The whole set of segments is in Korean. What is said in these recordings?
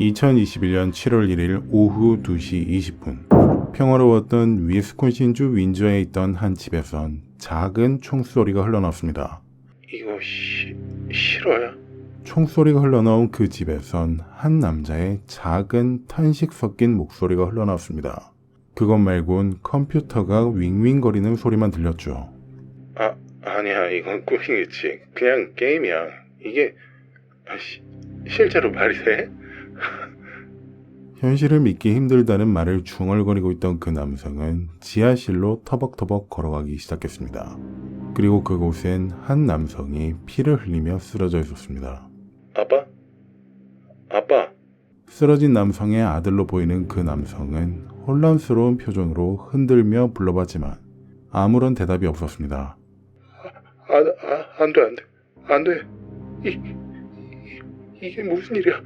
2021년 7월 1일 오후 2시 20분 평화로웠던 위스콘신주 윈저에 있던 한 집에선 작은 총소리가 흘러나왔습니다. 이거 싫어요? 총소리가 흘러나온 그 집에선 한 남자의 작은 탄식 섞인 목소리가 흘러나왔습니다. 그것 말곤 컴퓨터가 윙윙거리는 소리만 들렸죠. 아니야, 이건 꿈이겠지. 그냥 게임이야. 이게 실제로 말이 돼? 현실을 믿기 힘들다는 말을 중얼거리고 있던 그 남성은 지하실로 터벅터벅 걸어가기 시작했습니다. 그리고 그곳엔 한 남성이 피를 흘리며 쓰러져 있었습니다. 아빠? 쓰러진 남성의 아들로 보이는 그 남성은 혼란스러운 표정으로 흔들며 불러봤지만 아무런 대답이 없었습니다. 안 돼. 이게 무슨 일이야?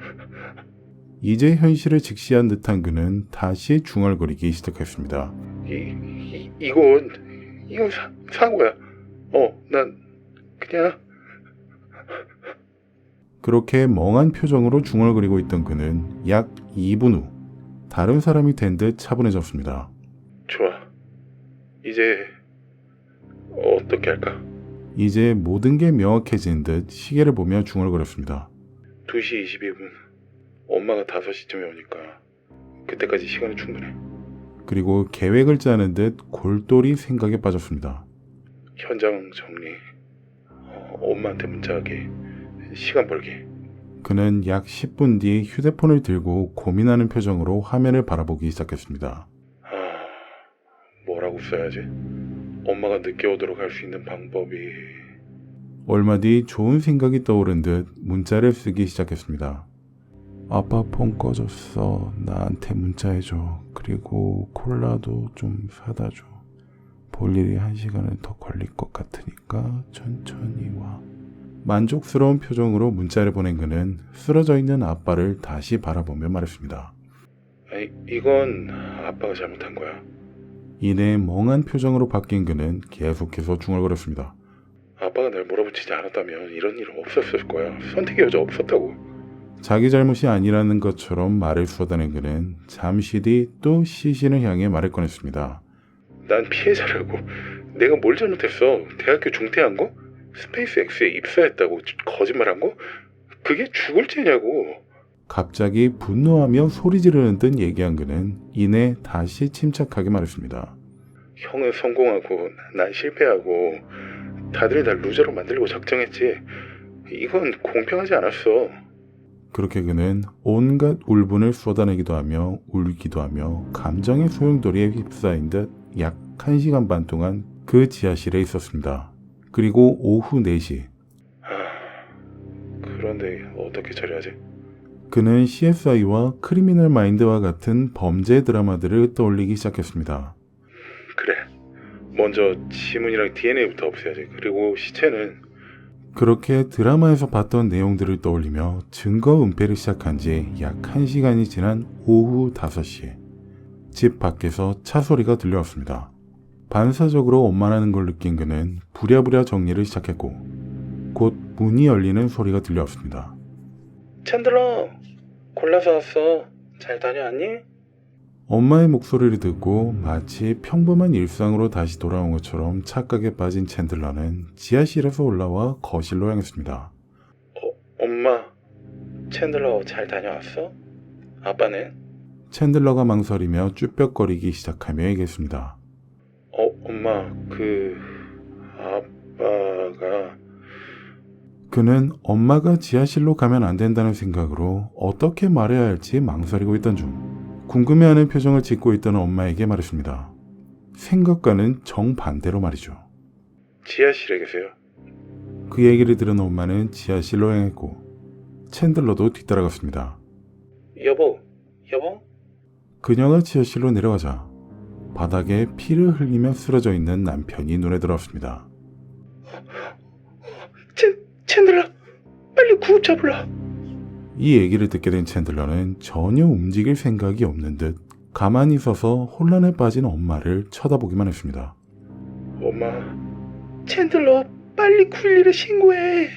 이제 현실을 직시한 듯한 그는 다시 중얼거리기 시작했습니다. 이건 사고야. 난 그냥... 그렇게 멍한 표정으로 중얼거리고 있던 그는 약 2분 후 다른 사람이 된 듯 차분해졌습니다. 좋아. 이제 어떻게 할까? 이제 모든 게 명확해진 듯 시계를 보며 중얼거렸습니다. 2시 22분. 엄마가 5시쯤에 오니까 그때까지 시간이 충분해. 그리고 계획을 짜는 듯 골똘히 생각에 빠졌습니다. 현장 정리, 엄마한테 문자하기, 시간 벌기. 그는 약 10분 뒤 휴대폰을 들고 고민하는 표정으로 화면을 바라보기 시작했습니다. 뭐라고 써야지? 엄마가 늦게 오도록 할 수 있는 방법이... 얼마 뒤 좋은 생각이 떠오른 듯 문자를 쓰기 시작했습니다. 아빠 폰 꺼졌어. 나한테 문자해줘. 그리고 콜라도 좀 사다 줘. 볼 일이 1시간은 더 걸릴 것 같으니까 천천히 와. 만족스러운 표정으로 문자를 보낸 그는 쓰러져 있는 아빠를 다시 바라보며 말했습니다. 이건 아빠가 잘못한 거야. 이내 멍한 표정으로 바뀐 그는 계속해서 중얼거렸습니다. 아빠가 날 몰아붙이지 않았다면 이런 일은 없었을 거야. 선택의 여지 없었다고. 자기 잘못이 아니라는 것처럼 말을 쏟아낸 그는 잠시 뒤 또 시신을 향해 말을 꺼냈습니다. 난 피해자라고. 내가 뭘 잘못했어? 대학교 중퇴한 거? 스페이스X에 입사했다고 거짓말한 거? 그게 죽을 죄냐고. 갑자기 분노하며 소리 지르는 듯 얘기한 그는 이내 다시 침착하게 말했습니다. 형은 성공하고 난 실패하고 다들 날 루저로 만들려고 작정했지. 이건 공평하지 않았어. 그렇게 그는 온갖 울분을 쏟아내기도 하며 울기도 하며 감정의 소용돌이에 휩싸인 듯 약 1시간 반 동안 그 지하실에 있었습니다. 그리고 오후 4시. 그런데 어떻게 처리하지? 그는 CSI와 크리미널 마인드와 같은 범죄 드라마들을 떠올리기 시작했습니다. 그래. 먼저 지문이랑 DNA부터 없애야지. 그리고 시체는... 그렇게 드라마에서 봤던 내용들을 떠올리며 증거 은폐를 시작한 지 약 1시간이 지난 오후 5시. 집 밖에서 차 소리가 들려왔습니다. 반사적으로 원만하는 걸 느낀 그는 부랴부랴 정리를 시작했고 곧 문이 열리는 소리가 들려왔습니다. 챈들러, 골라서 왔어. 잘 다녀왔니? 엄마의 목소리를 듣고 마치 평범한 일상으로 다시 돌아온 것처럼 착각에 빠진 챈들러는 지하실에서 올라와 거실로 향했습니다. 엄마, 챈들러 잘 다녀왔어? 아빠는? 챈들러가 망설이며 쭈뼛거리기 시작하며 얘기했습니다. 엄마, 아빠가... 그는 엄마가 지하실로 가면 안 된다는 생각으로 어떻게 말해야 할지 망설이고 있던 중 궁금해하는 표정을 짓고 있던 엄마에게 말했습니다. 생각과는 정반대로 말이죠. 지하실에 계세요. 그 얘기를 들은 엄마는 지하실로 향했고 챈들러도 뒤따라갔습니다. 여보? 그녀가 지하실로 내려가자 바닥에 피를 흘리며 쓰러져 있는 남편이 눈에 들어왔습니다. 챈들러, 빨리 구급차 불러. 이 얘기를 듣게 된 챈들러는 전혀 움직일 생각이 없는 듯 가만히 서서 혼란에 빠진 엄마를 쳐다보기만 했습니다. 엄마, 챈들러, 빨리 쿨리를 신고해.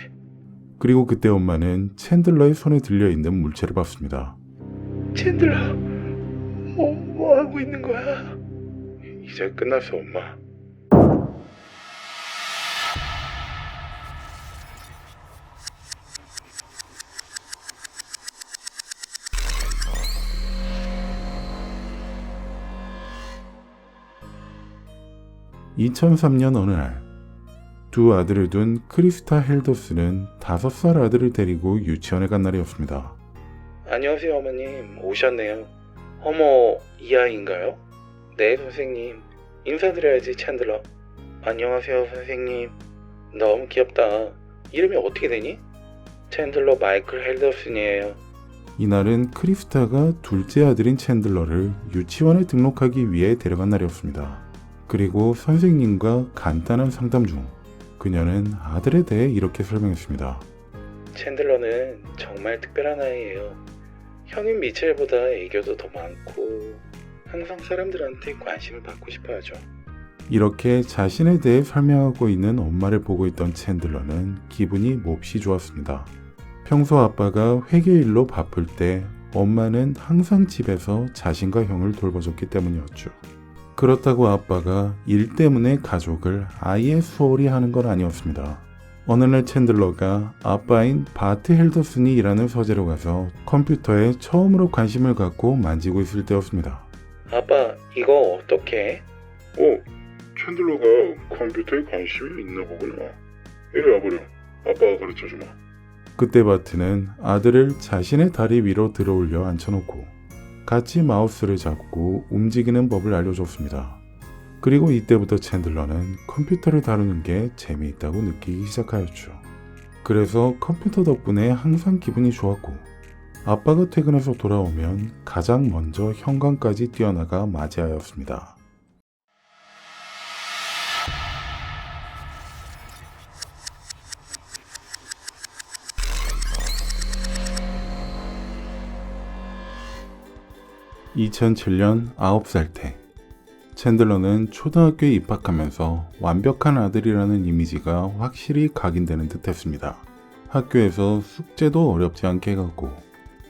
그리고 그때 엄마는 챈들러의 손에 들려있는 물체를 봤습니다. 챈들러, 뭐 하고 있는 거야? 이제 끝났어, 엄마. (2003년) 어느 날, 두 아들을 둔 크리스타 헬더스는 5살 아들을 데리고 유치원에 간 날이었습니다. 안녕하세요, 어머님. 오셨네요. 어머, 이 아이인가요? 네, 선생님. 인사드려야지, 챈들러. 안녕하세요, 선생님. 너무 귀엽다. 이름이 어떻게 되니? 챈들러 마이클 헬더슨이에요. 이날은 크리스타가 둘째 아들인 챈들러를 유치원에 등록하기 위해 데려간 날이었습니다. 그리고 선생님과 간단한 상담 중 그녀는 아들에 대해 이렇게 설명했습니다. 챈들러는 정말 특별한 아이예요. 형인 미첼보다 애교도 더 많고 항상 사람들한테 관심을 받고 싶어 하죠. 이렇게 자신에 대해 설명하고 있는 엄마를 보고 있던 챈들러는 기분이 몹시 좋았습니다. 평소 아빠가 회계일로 바쁠 때 엄마는 항상 집에서 자신과 형을 돌봐줬기 때문이었죠. 그렇다고 아빠가 일 때문에 가족을 아예 수월히 하는 건 아니었습니다. 어느 날 챈들러가 아빠인 바트 헬더슨이 일하는 서재로 가서 컴퓨터에 처음으로 관심을 갖고 만지고 있을 때였습니다. 아빠, 이거 어떻게 해? 챈들러가 컴퓨터에 관심이 있나 보구나. 이리 와보렴. 아빠가 가르쳐주마. 그때 바트는 아들을 자신의 다리 위로 들어올려 앉혀놓고 같이 마우스를 잡고 움직이는 법을 알려줬습니다. 그리고 이때부터 챈들러는 컴퓨터를 다루는 게 재미있다고 느끼기 시작하였죠. 그래서 컴퓨터 덕분에 항상 기분이 좋았고 아빠가 퇴근해서 돌아오면 가장 먼저 현관까지 뛰어나가 맞이하였습니다. (2007년) 9살 때 챈들러는 초등학교에 입학하면서 완벽한 아들이라는 이미지가 확실히 각인되는 듯 했습니다. 학교에서 숙제도 어렵지 않게 해갔고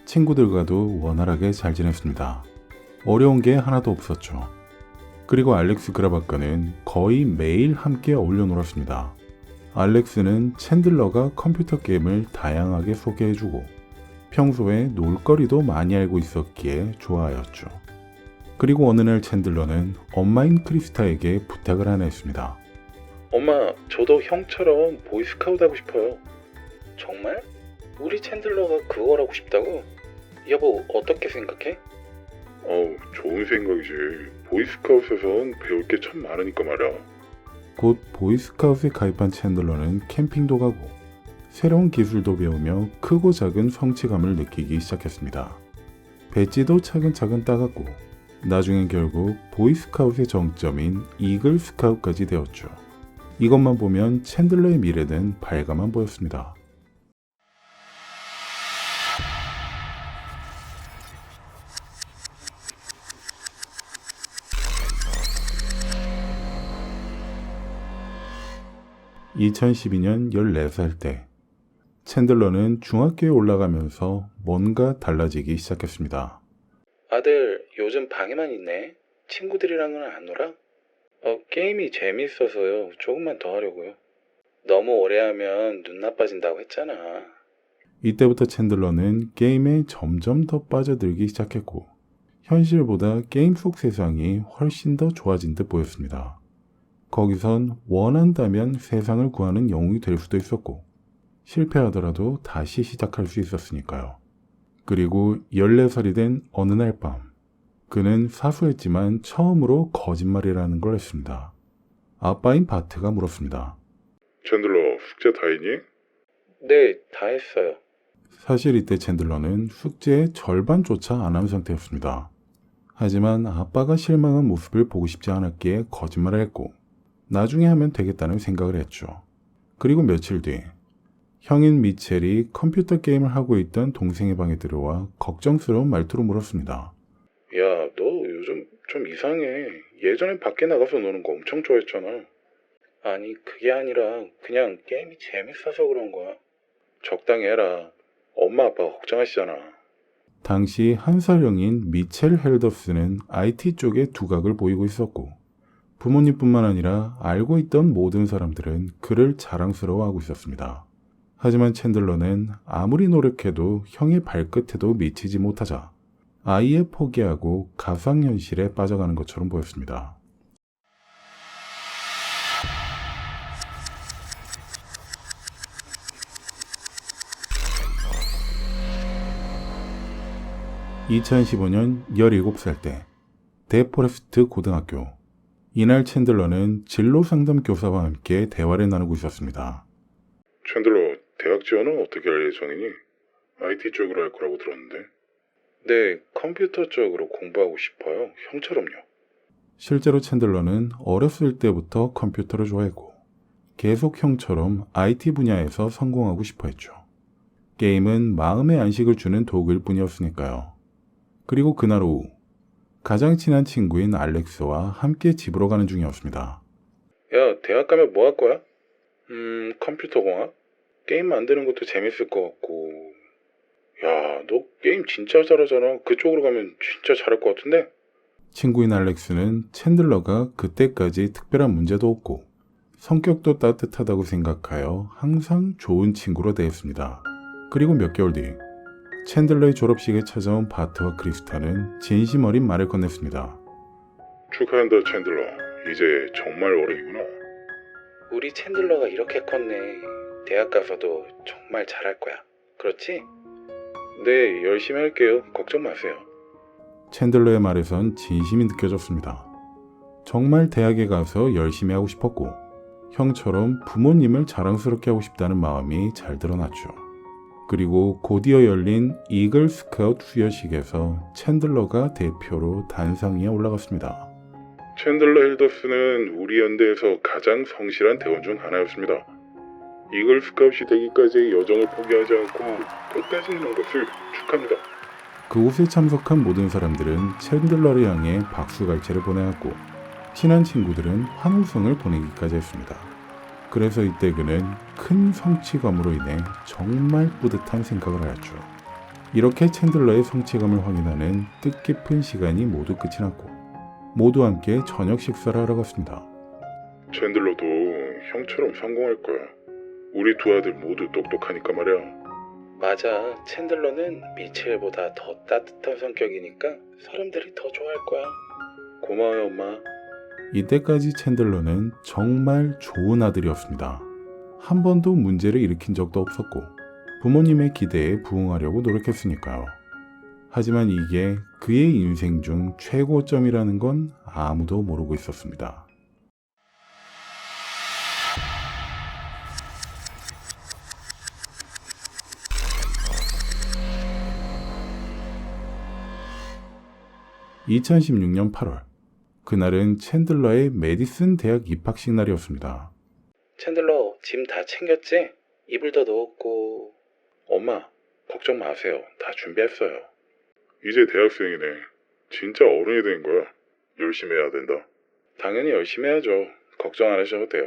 친구들과도 원활하게 잘 지냈습니다. 어려운 게 하나도 없었죠. 그리고 알렉스 그라바과는 거의 매일 함께 어울려 놀았습니다. 알렉스는 챈들러가 컴퓨터 게임을 다양하게 소개해주고 평소에 놀거리도 많이 알고 있었기에 좋아하였죠. 그리고 어느 날 챈들러는 엄마인 크리스타에게 부탁을 하나 했습니다. 엄마, 저도 형처럼 보이스카우트 하고 싶어요. 정말? 우리 챈들러가 그걸 하고 싶다고? 여보, 어떻게 생각해? 좋은 생각이지. 보이스카우트에선 배울 게 참 많으니까 말이야. 곧 보이스카우트에 가입한 챈들러는 캠핑도 가고 새로운 기술도 배우며 크고 작은 성취감을 느끼기 시작했습니다. 배지도 차근차근 따갔고 나중엔 결국 보이스카우트의 정점인 이글 스카우트까지 되었죠. 이것만 보면 챈들러의 미래는 밝아만 보였습니다. (2012년) 14살 때 챈들러는 중학교에 올라가면서 뭔가 달라지기 시작했습니다. 아들, 요즘 방에만 있네. 친구들이랑은 안 놀아? 게임이 재밌어서요. 조금만 더 하려고요. 너무 오래 하면 눈 나빠진다고 했잖아. 이때부터 챈들러는 게임에 점점 더 빠져들기 시작했고 현실보다 게임 속 세상이 훨씬 더 좋아진 듯 보였습니다. 거기선 원한다면 세상을 구하는 영웅이 될 수도 있었고 실패하더라도 다시 시작할 수 있었으니까요. 그리고 14살이 된 어느 날 밤 그는 사소했지만 처음으로 거짓말이라는 걸 했습니다. 아빠인 바트가 물었습니다. 챈들러, 숙제 다 했니? 네, 다 했어요. 사실 이때 챈들러는 숙제의 절반조차 안 한 상태였습니다. 하지만 아빠가 실망한 모습을 보고 싶지 않았기에 거짓말을 했고 나중에 하면 되겠다는 생각을 했죠. 그리고 며칠 뒤 형인 미첼이 컴퓨터 게임을 하고 있던 동생의 방에 들어와 걱정스러운 말투로 물었습니다. 야, 너 요즘 좀 이상해. 예전엔 밖에 나가서 노는 거 엄청 좋아했잖아. 아니, 그게 아니라 그냥 게임이 재밌어서 그런 거야. 적당히 해라. 엄마 아빠가 걱정하시잖아. 당시 한 살형인 미첼 헬더스는 IT 쪽에 두각을 보이고 있었고 부모님뿐만 아니라 알고 있던 모든 사람들은 그를 자랑스러워하고 있었습니다. 하지만 챈들러는 아무리 노력해도 형의 발끝에도 미치지 못하자 아예 포기하고 가상현실에 빠져가는 것처럼 보였습니다. (2015년) 17살 때 데포레스트 고등학교. 이날 챈들러는 진로 상담 교사와 함께 대화를 나누고 있었습니다. 챈들러, 대학 지원은 어떻게 할 예정이니? IT 쪽으로 할 거라고 들었는데. 네, 컴퓨터 쪽으로 공부하고 싶어요. 형처럼요. 실제로 챈들러는 어렸을 때부터 컴퓨터를 좋아했고 계속 형처럼 IT 분야에서 성공하고 싶어 했죠. 게임은 마음의 안식을 주는 도구일 뿐이었으니까요. 그리고 그날 오후 가장 친한 친구인 알렉스와 함께 집으로 가는 중이었습니다. 야, 대학 가면 뭐 할 거야? 컴퓨터 공학? 게임 만드는 것도 재밌을 것 같고. 야, 너 게임 진짜 잘하잖아. 그쪽으로 가면 진짜 잘할 것 같은데? 친구인 알렉스는 챈들러가 그때까지 특별한 문제도 없고 성격도 따뜻하다고 생각하여 항상 좋은 친구로 대했습니다. 그리고 몇 개월 뒤 챈들러의 졸업식에 찾아온 바트와 크리스타는 진심 어린 말을 건넸습니다. 축하한다, 챈들러. 이제 정말 어른이구나. 우리 챈들러가 이렇게 컸네. 대학 가서도 정말 잘할 거야. 그렇지? 네, 열심히 할게요. 걱정 마세요. 챈들러의 말에선 진심이 느껴졌습니다. 정말 대학에 가서 열심히 하고 싶었고 형처럼 부모님을 자랑스럽게 하고 싶다는 마음이 잘 드러났죠. 그리고 곧이어 열린 이글 스카우트 수여식에서 챈들러가 대표로 단상 위에 올라갔습니다. 챈들러 힐더스는 우리 연대에서 가장 성실한 대원 중 하나였습니다. 이글 스카웃이 되기까지의 여정을 포기하지 않고 끝까지 있는 것을 축하합니다. 그곳에 참석한 모든 사람들은 챈들러를 향해 박수갈채를 보내왔고 친한 친구들은 환호성을 보내기까지 했습니다. 그래서 이때 그는 큰 성취감으로 인해 정말 뿌듯한 생각을 하였죠. 이렇게 챈들러의 성취감을 확인하는 뜻깊은 시간이 모두 끝이 났고 모두 함께 저녁 식사를 하러 갔습니다. 챈들러도 형처럼 성공할 거야. 우리 두 아들 모두 똑똑하니까 말이야. 맞아. 챈들러는 미첼보다 더 따뜻한 성격이니까 사람들이 더 좋아할 거야. 고마워요, 엄마. 이때까지 챈들러는 정말 좋은 아들이었습니다. 한 번도 문제를 일으킨 적도 없었고 부모님의 기대에 부응하려고 노력했으니까요. 하지만 이게 그의 인생 중 최고점이라는 건 아무도 모르고 있었습니다. (2016년 8월) 그날은 챈들러의 메디슨 대학 입학식 날이었습니다. 챈들러, 짐 다 챙겼지? 이불도 넣었고. 엄마, 걱정 마세요. 다 준비했어요. 이제 대학생이네. 진짜 어른이 된 거야. 열심히 해야 된다. 당연히 열심히 해야죠. 걱정 안 하셔도 돼요.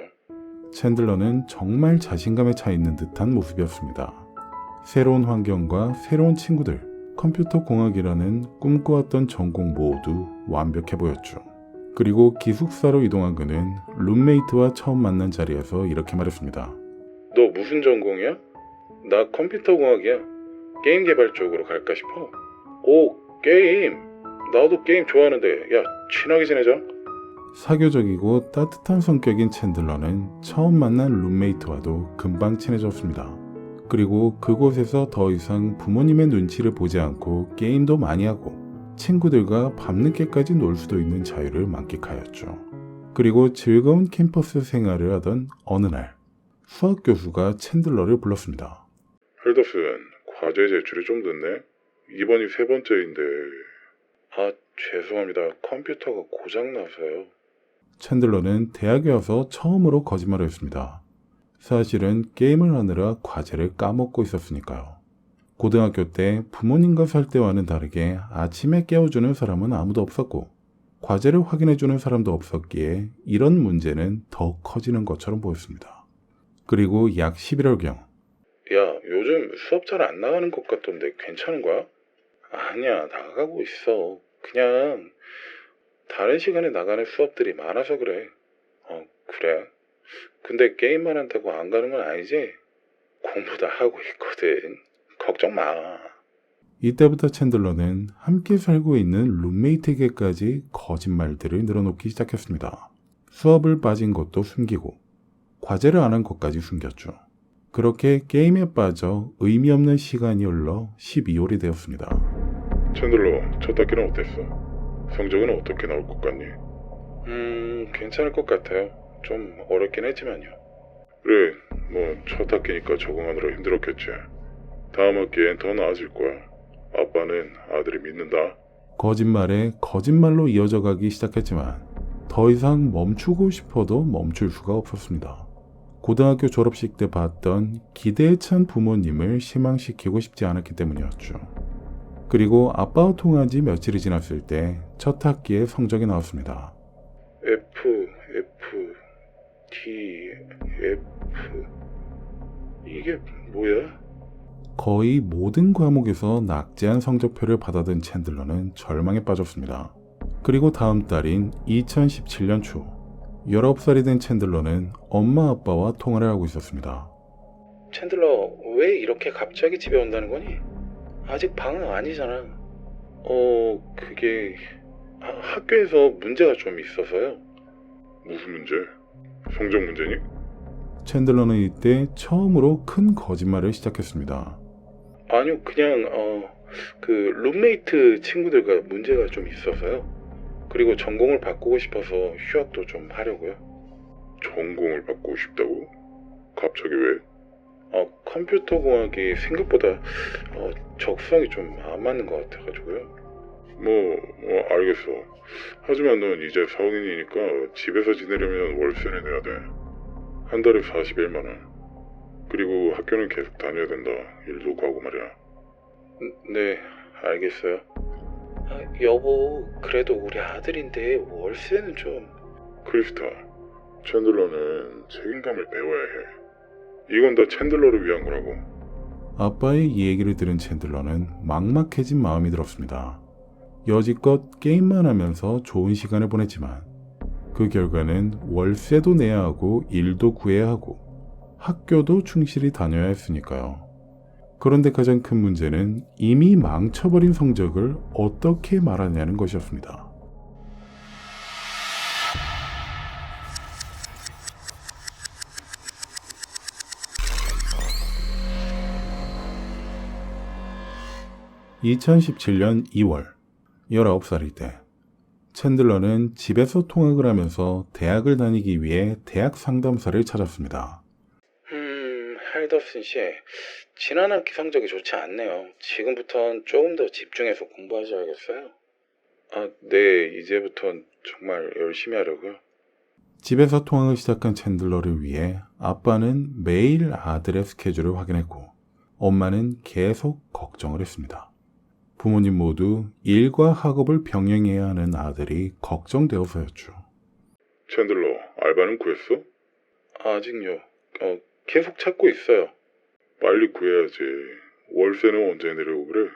챈들러는 정말 자신감에 차 있는 듯한 모습이었습니다. 새로운 환경과 새로운 친구들, 컴퓨터 공학이라는 꿈꿔왔던 전공 모두 완벽해 보였죠. 그리고 기숙사로 이동한 그는 룸메이트와 처음 만난 자리에서 이렇게 말했습니다. 너 무슨 전공이야? 나 컴퓨터 공학이야. 게임 개발 쪽으로 갈까 싶어. 오, 게임. 나도 게임 좋아하는데. 야, 친하게 지내자. 사교적이고 따뜻한 성격인 챈들러는 처음 만난 룸메이트와도 금방 친해졌습니다. 그리고 그곳에서 더 이상 부모님의 눈치를 보지 않고 게임도 많이 하고 친구들과 밤늦게까지 놀 수도 있는 자유를 만끽하였죠. 그리고 즐거운 캠퍼스 생활을 하던 어느 날 수학 교수가 챈들러를 불렀습니다. 헬더슨, 과제 제출이 좀 늦네. 이번이 세 번째인데. 아, 죄송합니다. 컴퓨터가 고장나서요. 챈들러는 대학에 와서 처음으로 거짓말을 했습니다. 사실은 게임을 하느라 과제를 까먹고 있었으니까요. 고등학교 때 부모님과 살 때와는 다르게 아침에 깨워주는 사람은 아무도 없었고 과제를 확인해주는 사람도 없었기에 이런 문제는 더 커지는 것처럼 보였습니다. 그리고 약 11월경 야, 요즘 수업 잘 안 나가는 것 같던데 괜찮은 거야? 아니야, 나가고 있어. 그냥 다른 시간에 나가는 수업들이 많아서 그래. 그래? 근데 게임만 한다고 안 가는 건 아니지? 공부 다 하고 있거든. 걱정 마. 이때부터 챈들러는 함께 살고 있는 룸메이트에게까지 거짓말들을 늘어놓기 시작했습니다. 수업을 빠진 것도 숨기고 과제를 안 한 것까지 숨겼죠. 그렇게 게임에 빠져 의미 없는 시간이 흘러 12월이 되었습니다. 챈들러, 첫 학기는 어땠어? 성적은 어떻게 나올 것 같니? 괜찮을 것 같아요. 좀 어렵긴 했지만요. 그래, 첫 학기니까 적응하느라 힘들었겠지. 다음 학기엔 더 나아질 거야. 아빠는 아들이 믿는다. 거짓말에 거짓말로 이어져 가기 시작했지만 더 이상 멈추고 싶어도 멈출 수가 없었습니다. 고등학교 졸업식 때 봤던 기대에 찬 부모님을 실망시키고 싶지 않았기 때문이었죠. 그리고 아빠와 통화한 지 며칠이 지났을 때 첫 학기에 성적이 나왔습니다. F, D, F... 이게 뭐야? 거의 모든 과목에서 낙제한 성적표를 받아든 챈들러는 절망에 빠졌습니다. 그리고 다음 달인 2017년 초 19살이 된 챈들러는 엄마 아빠와 통화를 하고 있었습니다. 챈들러, 왜 이렇게 갑자기 집에 온다는 거니? 아직 방은 아니잖아. 그게 학교에서 문제가 좀 있어서요. 무슨 문제? 성적 문제니? 챈들러는 이때 처음으로 큰 거짓말을 시작했습니다. 아니요, 그냥 룸메이트 친구들과 문제가 좀 있어서요. 그리고 전공을 바꾸고 싶어서 휴학도 좀 하려고요. 전공을 바꾸고 싶다고? 갑자기 왜? 컴퓨터 공학이 생각보다 적성이 좀 안 맞는 것 같아가지고요. 알겠어. 하지만 넌 이제 성인이니까 집에서 지내려면 월세를 내야 돼. 한 달에 41만 원. 그리고 학교는 계속 다녀야 된다. 일도 가고 말이야. 네, 알겠어요. 여보, 그래도 우리 아들인데 월세는 좀... 크리스타, 챈들러는 책임감을 배워야 해. 이건 다 챈들러를 위한 거라고. 아빠의 이 얘기를 들은 챈들러는 막막해진 마음이 들었습니다. 여지껏 게임만 하면서 좋은 시간을 보냈지만 그 결과는 월세도 내야 하고 일도 구해야 하고 학교도 충실히 다녀야 했으니까요. 그런데 가장 큰 문제는 이미 망쳐버린 성적을 어떻게 말하냐는 것이었습니다. (2017년 2월) 19살일 때 챈들러는 집에서 통학을 하면서 대학을 다니기 위해 대학 상담사를 찾았습니다. 할더슨 씨, 지난 학기 성적이 좋지 않네요. 지금부턴 조금 더 집중해서 공부하셔야겠어요. 네, 이제부턴 정말 열심히 하려고요. 집에서 통학을 시작한 챈들러를 위해 아빠는 매일 아들의 스케줄을 확인했고 엄마는 계속 걱정을 했습니다. 부모님 모두 일과 학업을 병행해야 하는 아들이 걱정되어서였죠. 챈들러, 알바는 구했어? 아직요. 계속 찾고 있어요. 빨리 구해야지. 월세는 언제 내려고 그래?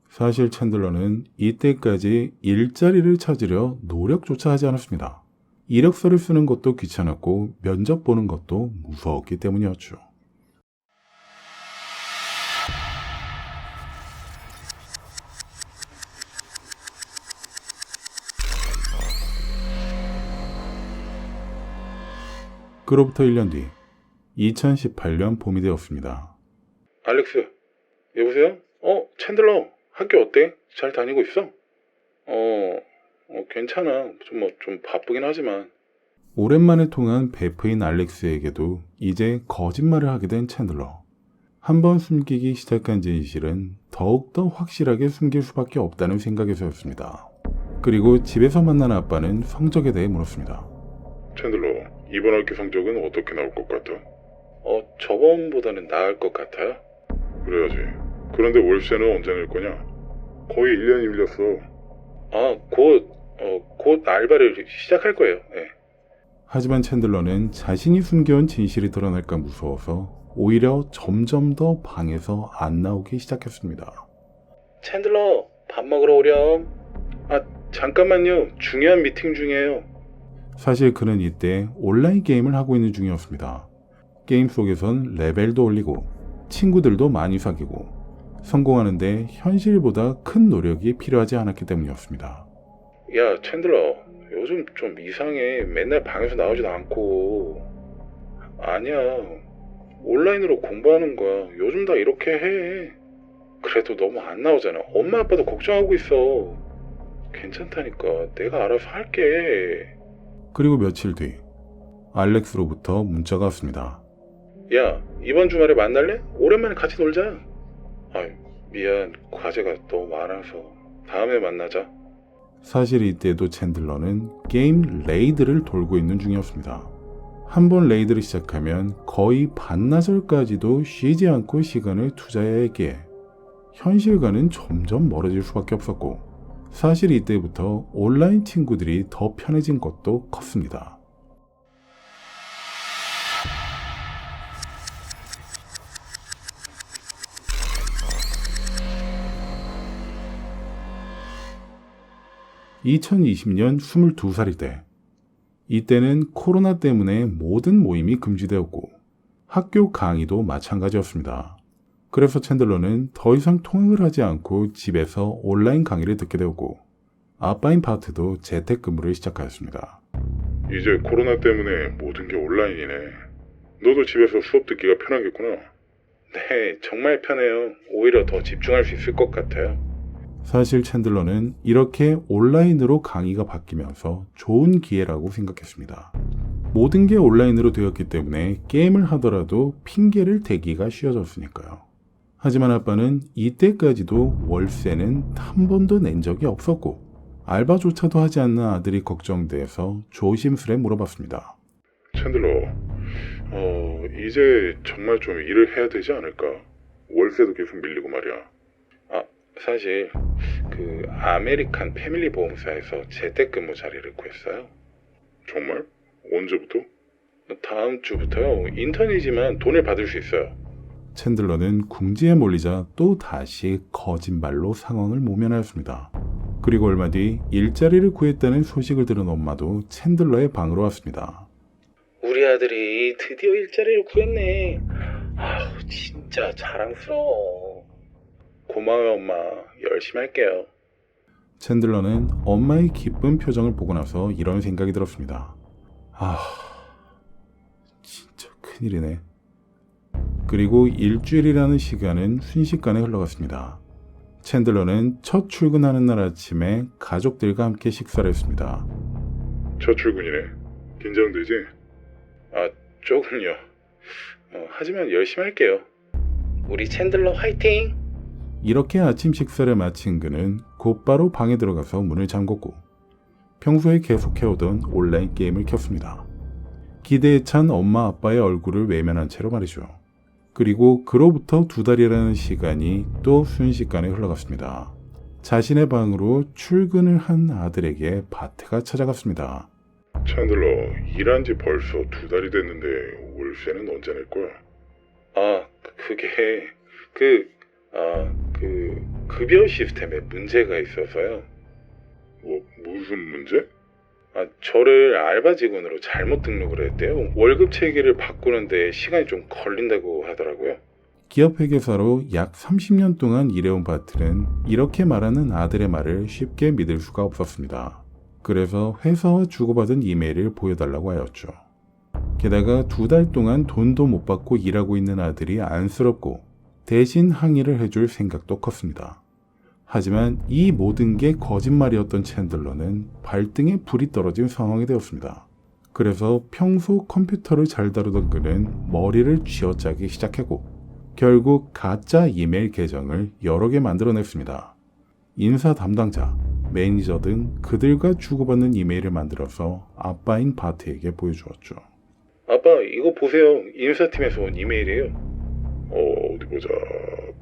사실 챈들러는 이때까지 일자리를 찾으려 노력조차 하지 않았습니다. 이력서를 쓰는 것도 귀찮았고 면접 보는 것도 무서웠기 때문이었죠. 그로부터 1년 뒤 2018년 봄이 되었습니다. 알렉스, 여보세요? 챈들러, 학교 어때? 잘 다니고 있어? 괜찮아. 좀 바쁘긴 하지만. 오랜만에 통한 베프인 알렉스에게도 이제 거짓말을 하게 된 챈들러. 한번 숨기기 시작한 진실은 더욱더 확실하게 숨길 수밖에 없다는 생각에서였습니다. 그리고 집에서 만난 아빠는 성적에 대해 물었습니다. 챈들러, 이번 학기 성적은 어떻게 나올 것 같아? 저번보다는 나을 것 같아요. 그래야지. 그런데 월세는 언제 낼 거냐? 거의 1년이 밀렸어. 곧 알바를 시작할 거예요. 네. 하지만 챈들러는 자신이 숨겨온 진실이 드러날까 무서워서 오히려 점점 더 방에서 안 나오기 시작했습니다. 챈들러, 밥 먹으러 오렴. 아, 잠깐만요. 중요한 미팅 중이에요. 사실 그는 이때 온라인 게임을 하고 있는 중이었습니다. 게임 속에선 레벨도 올리고 친구들도 많이 사귀고 성공하는데 현실보다 큰 노력이 필요하지 않았기 때문이었습니다. 야, 챈들러, 요즘 좀 이상해. 맨날 방에서 나오지도 않고. 아니야. 온라인으로 공부하는 거야. 요즘 다 이렇게 해. 그래도 너무 안 나오잖아. 엄마 아빠도 걱정하고 있어. 괜찮다니까. 내가 알아서 할게. 그리고 며칠 뒤 알렉스로부터 문자가 왔습니다. 야, 이번 주말에 만날래? 오랜만에 같이 놀자. 아이, 미안. 과제가 너무 많아서. 다음에 만나자. 사실 이때도 챈들러는 게임 레이드를 돌고 있는 중이었습니다. 한 번 레이드를 시작하면 거의 반나절까지도 쉬지 않고 시간을 투자해야 했기에 현실과는 점점 멀어질 수밖에 없었고, 사실 이때부터 온라인 친구들이 더 편해진 것도 컸습니다. (2020년) 22살일 때, 이때는 코로나 때문에 모든 모임이 금지되었고 학교 강의도 마찬가지였습니다. 그래서 챈들러는 더 이상 통학을 하지 않고 집에서 온라인 강의를 듣게 되었고, 아빠인 바트도 재택근무를 시작하였습니다. 이제 코로나 때문에 모든 게 온라인이네. 너도 집에서 수업 듣기가 편하겠구나. 네, 정말 편해요. 오히려 더 집중할 수 있을 것 같아요. 사실 챈들러는 이렇게 온라인으로 강의가 바뀌면서 좋은 기회라고 생각했습니다. 모든 게 온라인으로 되었기 때문에 게임을 하더라도 핑계를 대기가 쉬워졌으니까요. 하지만 아빠는 이때까지도 월세는 한 번도 낸 적이 없었고 알바조차도 하지 않는 아들이 걱정돼서 조심스레 물어봤습니다. 챈들러, 이제 정말 좀 일을 해야 되지 않을까? 월세도 계속 밀리고 말이야. 사실 그 아메리칸 패밀리 보험사에서 재택근무 자리를 구했어요. 정말? 언제부터? 다음 주부터요. 인턴이지만 돈을 받을 수 있어요. 챈들러는 궁지에 몰리자 또 다시 거짓말로 상황을 모면하였습니다. 그리고 얼마 뒤 일자리를 구했다는 소식을 들은 엄마도 챈들러의 방으로 왔습니다. 우리 아들이 드디어 일자리를 구했네. 진짜 자랑스러워. 고마워요, 엄마. 열심히 할게요. 챈들러는 엄마의 기쁜 표정을 보고 나서 이런 생각이 들었습니다. 진짜 큰일이네. 그리고 일주일이라는 시간은 순식간에 흘러갔습니다. 챈들러는 첫 출근하는 날 아침에 가족들과 함께 식사를 했습니다. 첫 출근이네. 긴장되지? 조금요. 하지만 열심히 할게요. 우리 챈들러 화이팅! 이렇게 아침 식사를 마친 그는 곧바로 방에 들어가서 문을 잠궜고 평소에 계속해오던 온라인 게임을 켰습니다. 기대에 찬 엄마 아빠의 얼굴을 외면한 채로 말이죠. 그리고 그로부터 2달이라는 시간이 또 순식간에 흘러갔습니다. 자신의 방으로 출근을 한 아들에게 바트가 찾아갔습니다. 챈들러, 일한 지 벌써 2달이 됐는데 월세는 언제 낼 거야? 그게 급여 시스템에 문제가 있어서요. 무슨 문제? 저를 알바 직원으로 잘못 등록을 했대요. 월급 체계를 바꾸는데 시간이 좀 걸린다고 하더라고요. 기업 회계사로 약 30년 동안 일해온 바트는 이렇게 말하는 아들의 말을 쉽게 믿을 수가 없었습니다. 그래서 회사와 주고받은 이메일을 보여달라고 하였죠. 게다가 2달 동안 돈도 못 받고 일하고 있는 아들이 안쓰럽고 대신 항의를 해줄 생각도 컸습니다. 하지만 이 모든 게 거짓말이었던 챈들러는 발등에 불이 떨어진 상황이 되었습니다. 그래서 평소 컴퓨터를 잘 다루던 그는 머리를 쥐어짜기 시작했고 결국 가짜 이메일 계정을 여러 개 만들어냈습니다. 인사 담당자, 매니저 등 그들과 주고받는 이메일을 만들어서 아빠인 바트에게 보여주었죠. 아빠, 이거 보세요. 인사팀에서 온 이메일이에요. 어디 보자.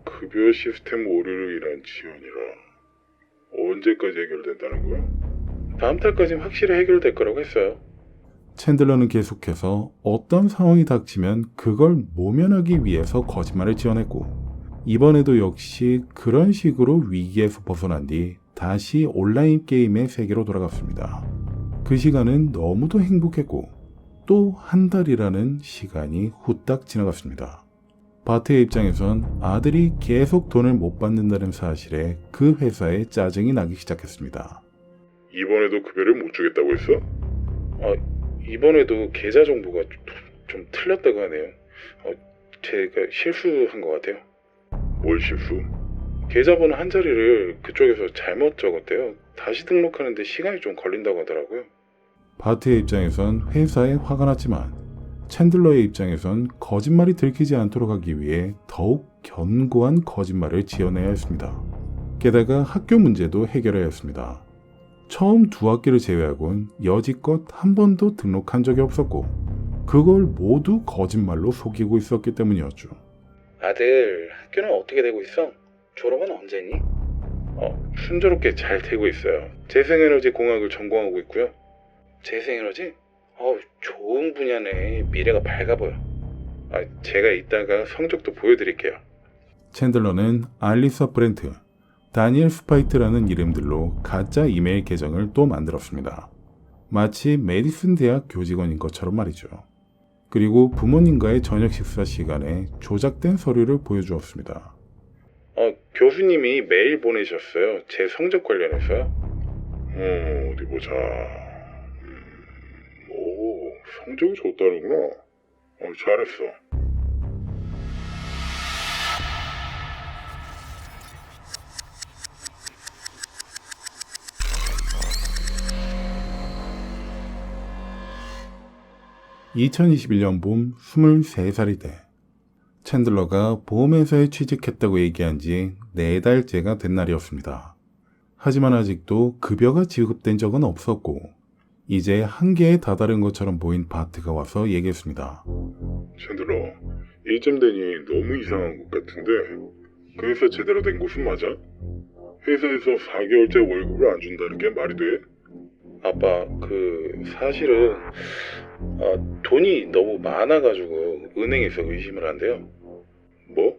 급여 시스템 오류를 인한 지연이라. 언제까지 해결된다는 거야? 다음 달까지는 확실히 해결될 거라고 했어요. 챈들러는 계속해서 어떤 상황이 닥치면 그걸 모면하기 위해서 거짓말을 지어냈고 이번에도 역시 그런 식으로 위기에서 벗어난 뒤 다시 온라인 게임의 세계로 돌아갔습니다. 그 시간은 너무도 행복했고 또 한 달이라는 시간이 후딱 지나갔습니다. 바트의 입장에선 아들이 계속 돈을 못 받는다는 사실에 그 회사에 짜증이 나기 시작했습니다. 이번에도 급여를 못 주겠다고 했어? 이번에도 계좌 정보가 좀 틀렸다고 하네요. 제가 실수한 것 같아요. 뭘 실수? 계좌번호 한 자리를 그쪽에서 잘못 적었대요. 다시 등록하는데 시간이 좀 걸린다고 하더라고요. 바트의 입장에선 회사에 화가 났지만 챈들러의 입장에선 거짓말이 들키지 않도록 하기 위해 더욱 견고한 거짓말을 지어내야 했습니다. 게다가 학교 문제도 해결해야 했습니다. 처음 2학기를 제외하곤 여지껏 한 번도 등록한 적이 없었고 그걸 모두 거짓말로 속이고 있었기 때문이었죠. 아들, 학교는 어떻게 되고 있어? 졸업은 언제니? 순조롭게 잘 되고 있어요. 재생에너지 공학을 전공하고 있고요. 재생에너지? 좋은 분야네. 미래가 밝아 보여. 제가 이따가 성적도 보여드릴게요. 챈들러는 알리사 브렌트, 다니엘 스파이트라는 이름들로 가짜 이메일 계정을 또 만들었습니다. 마치 메디슨 대학 교직원인 것처럼 말이죠. 그리고 부모님과의 저녁 식사 시간에 조작된 서류를 보여주었습니다. 교수님이 메일 보내셨어요. 제 성적 관련해서요. 어디 보자. 성적이 좋다는구나. 잘했어. (2021년) 봄 23살이 돼 챈들러가 보험회사에 취직했다고 얘기한 지 4달째가 된 날이었습니다. 하지만 아직도 급여가 지급된 적은 없었고 이제 한계에 다다른 것처럼 보인 바트가 와서 얘기했습니다. 챈들러, 이쯤 되니 너무 이상한 것 같은데 그 회사 제대로 된 곳은 맞아? 회사에서 4개월째 월급을 안 준다는 게 말이 돼? 아빠, 사실은 돈이 너무 많아가지고 은행에서 의심을 한대요. 뭐?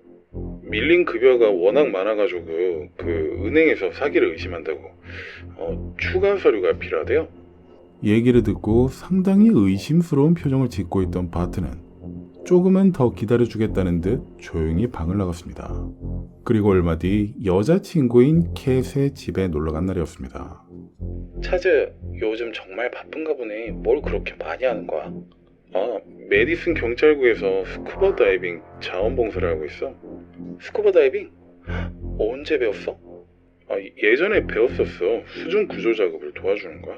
밀린 급여가 워낙 많아가지고 은행에서 사기를 의심한다고. 추가 서류가 필요하대요. 얘기를 듣고 상당히 의심스러운 표정을 짓고 있던 바트는 조금은 더 기다려주겠다는 듯 조용히 방을 나갔습니다. 그리고 얼마 뒤 여자친구인 캣의 집에 놀러간 날이었습니다. 차즈, 요즘 정말 바쁜가 보네. 뭘 그렇게 많이 하는 거야? 메디슨 경찰국에서 스쿠버 다이빙 자원봉사를 하고 있어. 스쿠버 다이빙? 언제 배웠어? 예전에 배웠었어. 수중 구조 작업을 도와주는 거야.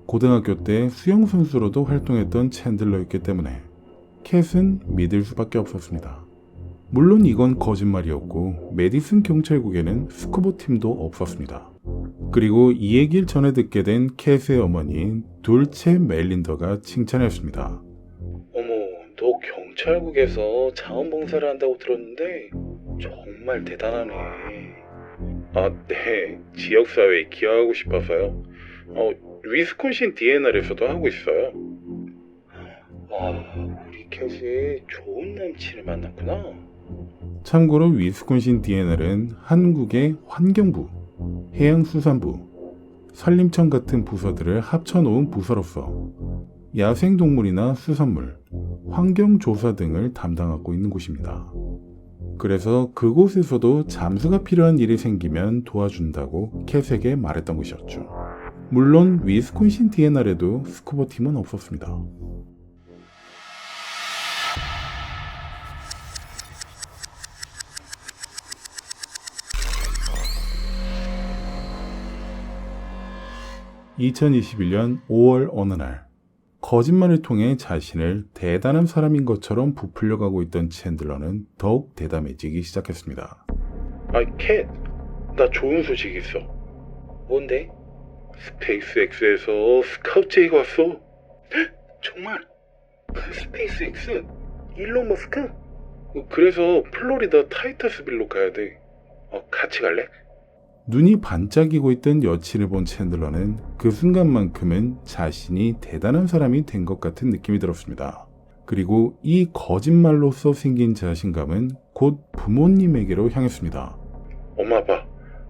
고등학교 때 수영 선수로도 활동했던 챈들러였기 때문에 캣은 믿을 수밖에 없었습니다. 물론 이건 거짓말이었고 메디슨 경찰국에는 스쿠버 팀도 없었습니다. 그리고 이 얘기를 전해 듣게 된 캣의 어머니인 둘체 멜린더가 칭찬했습니다. 어머, 너 경찰국에서 자원봉사를 한다고 들었는데 정말 대단하네. 네. 지역사회에 기여하고 싶어서요. 위스콘신 DNR에서도 하고 있어요. 우리 캣이 좋은 남친을 만났구나. 참고로 위스콘신 DNR은 한국의 환경부, 해양수산부, 산림청 같은 부서들을 합쳐놓은 부서로서 야생동물이나 수산물, 환경조사 등을 담당하고 있는 곳입니다. 그래서 그곳에서도 잠수가 필요한 일이 생기면 도와준다고 캣에게 말했던 것이었죠. 물론 위스콘신 DNR에도 스쿠버 팀은 없었습니다. (2021년 5월) 어느 날 거짓말을 통해 자신을 대단한 사람인 것처럼 부풀려가고 있던 챈들러는 더욱 대담해지기 시작했습니다. 캣, 나 좋은 소식 있어. 뭔데? 스페이스X에서 스카우트 제의가 왔어. 정말? 스페이스X? 일론 머스크? 그래서 플로리다 타이터스빌로 가야 돼. 같이 갈래? 눈이 반짝이고 있던 여친을 본 챈들러는 그 순간만큼은 자신이 대단한 사람이 된 것 같은 느낌이 들었습니다. 그리고 이 거짓말로서 생긴 자신감은 곧 부모님에게로 향했습니다. 엄마 아빠,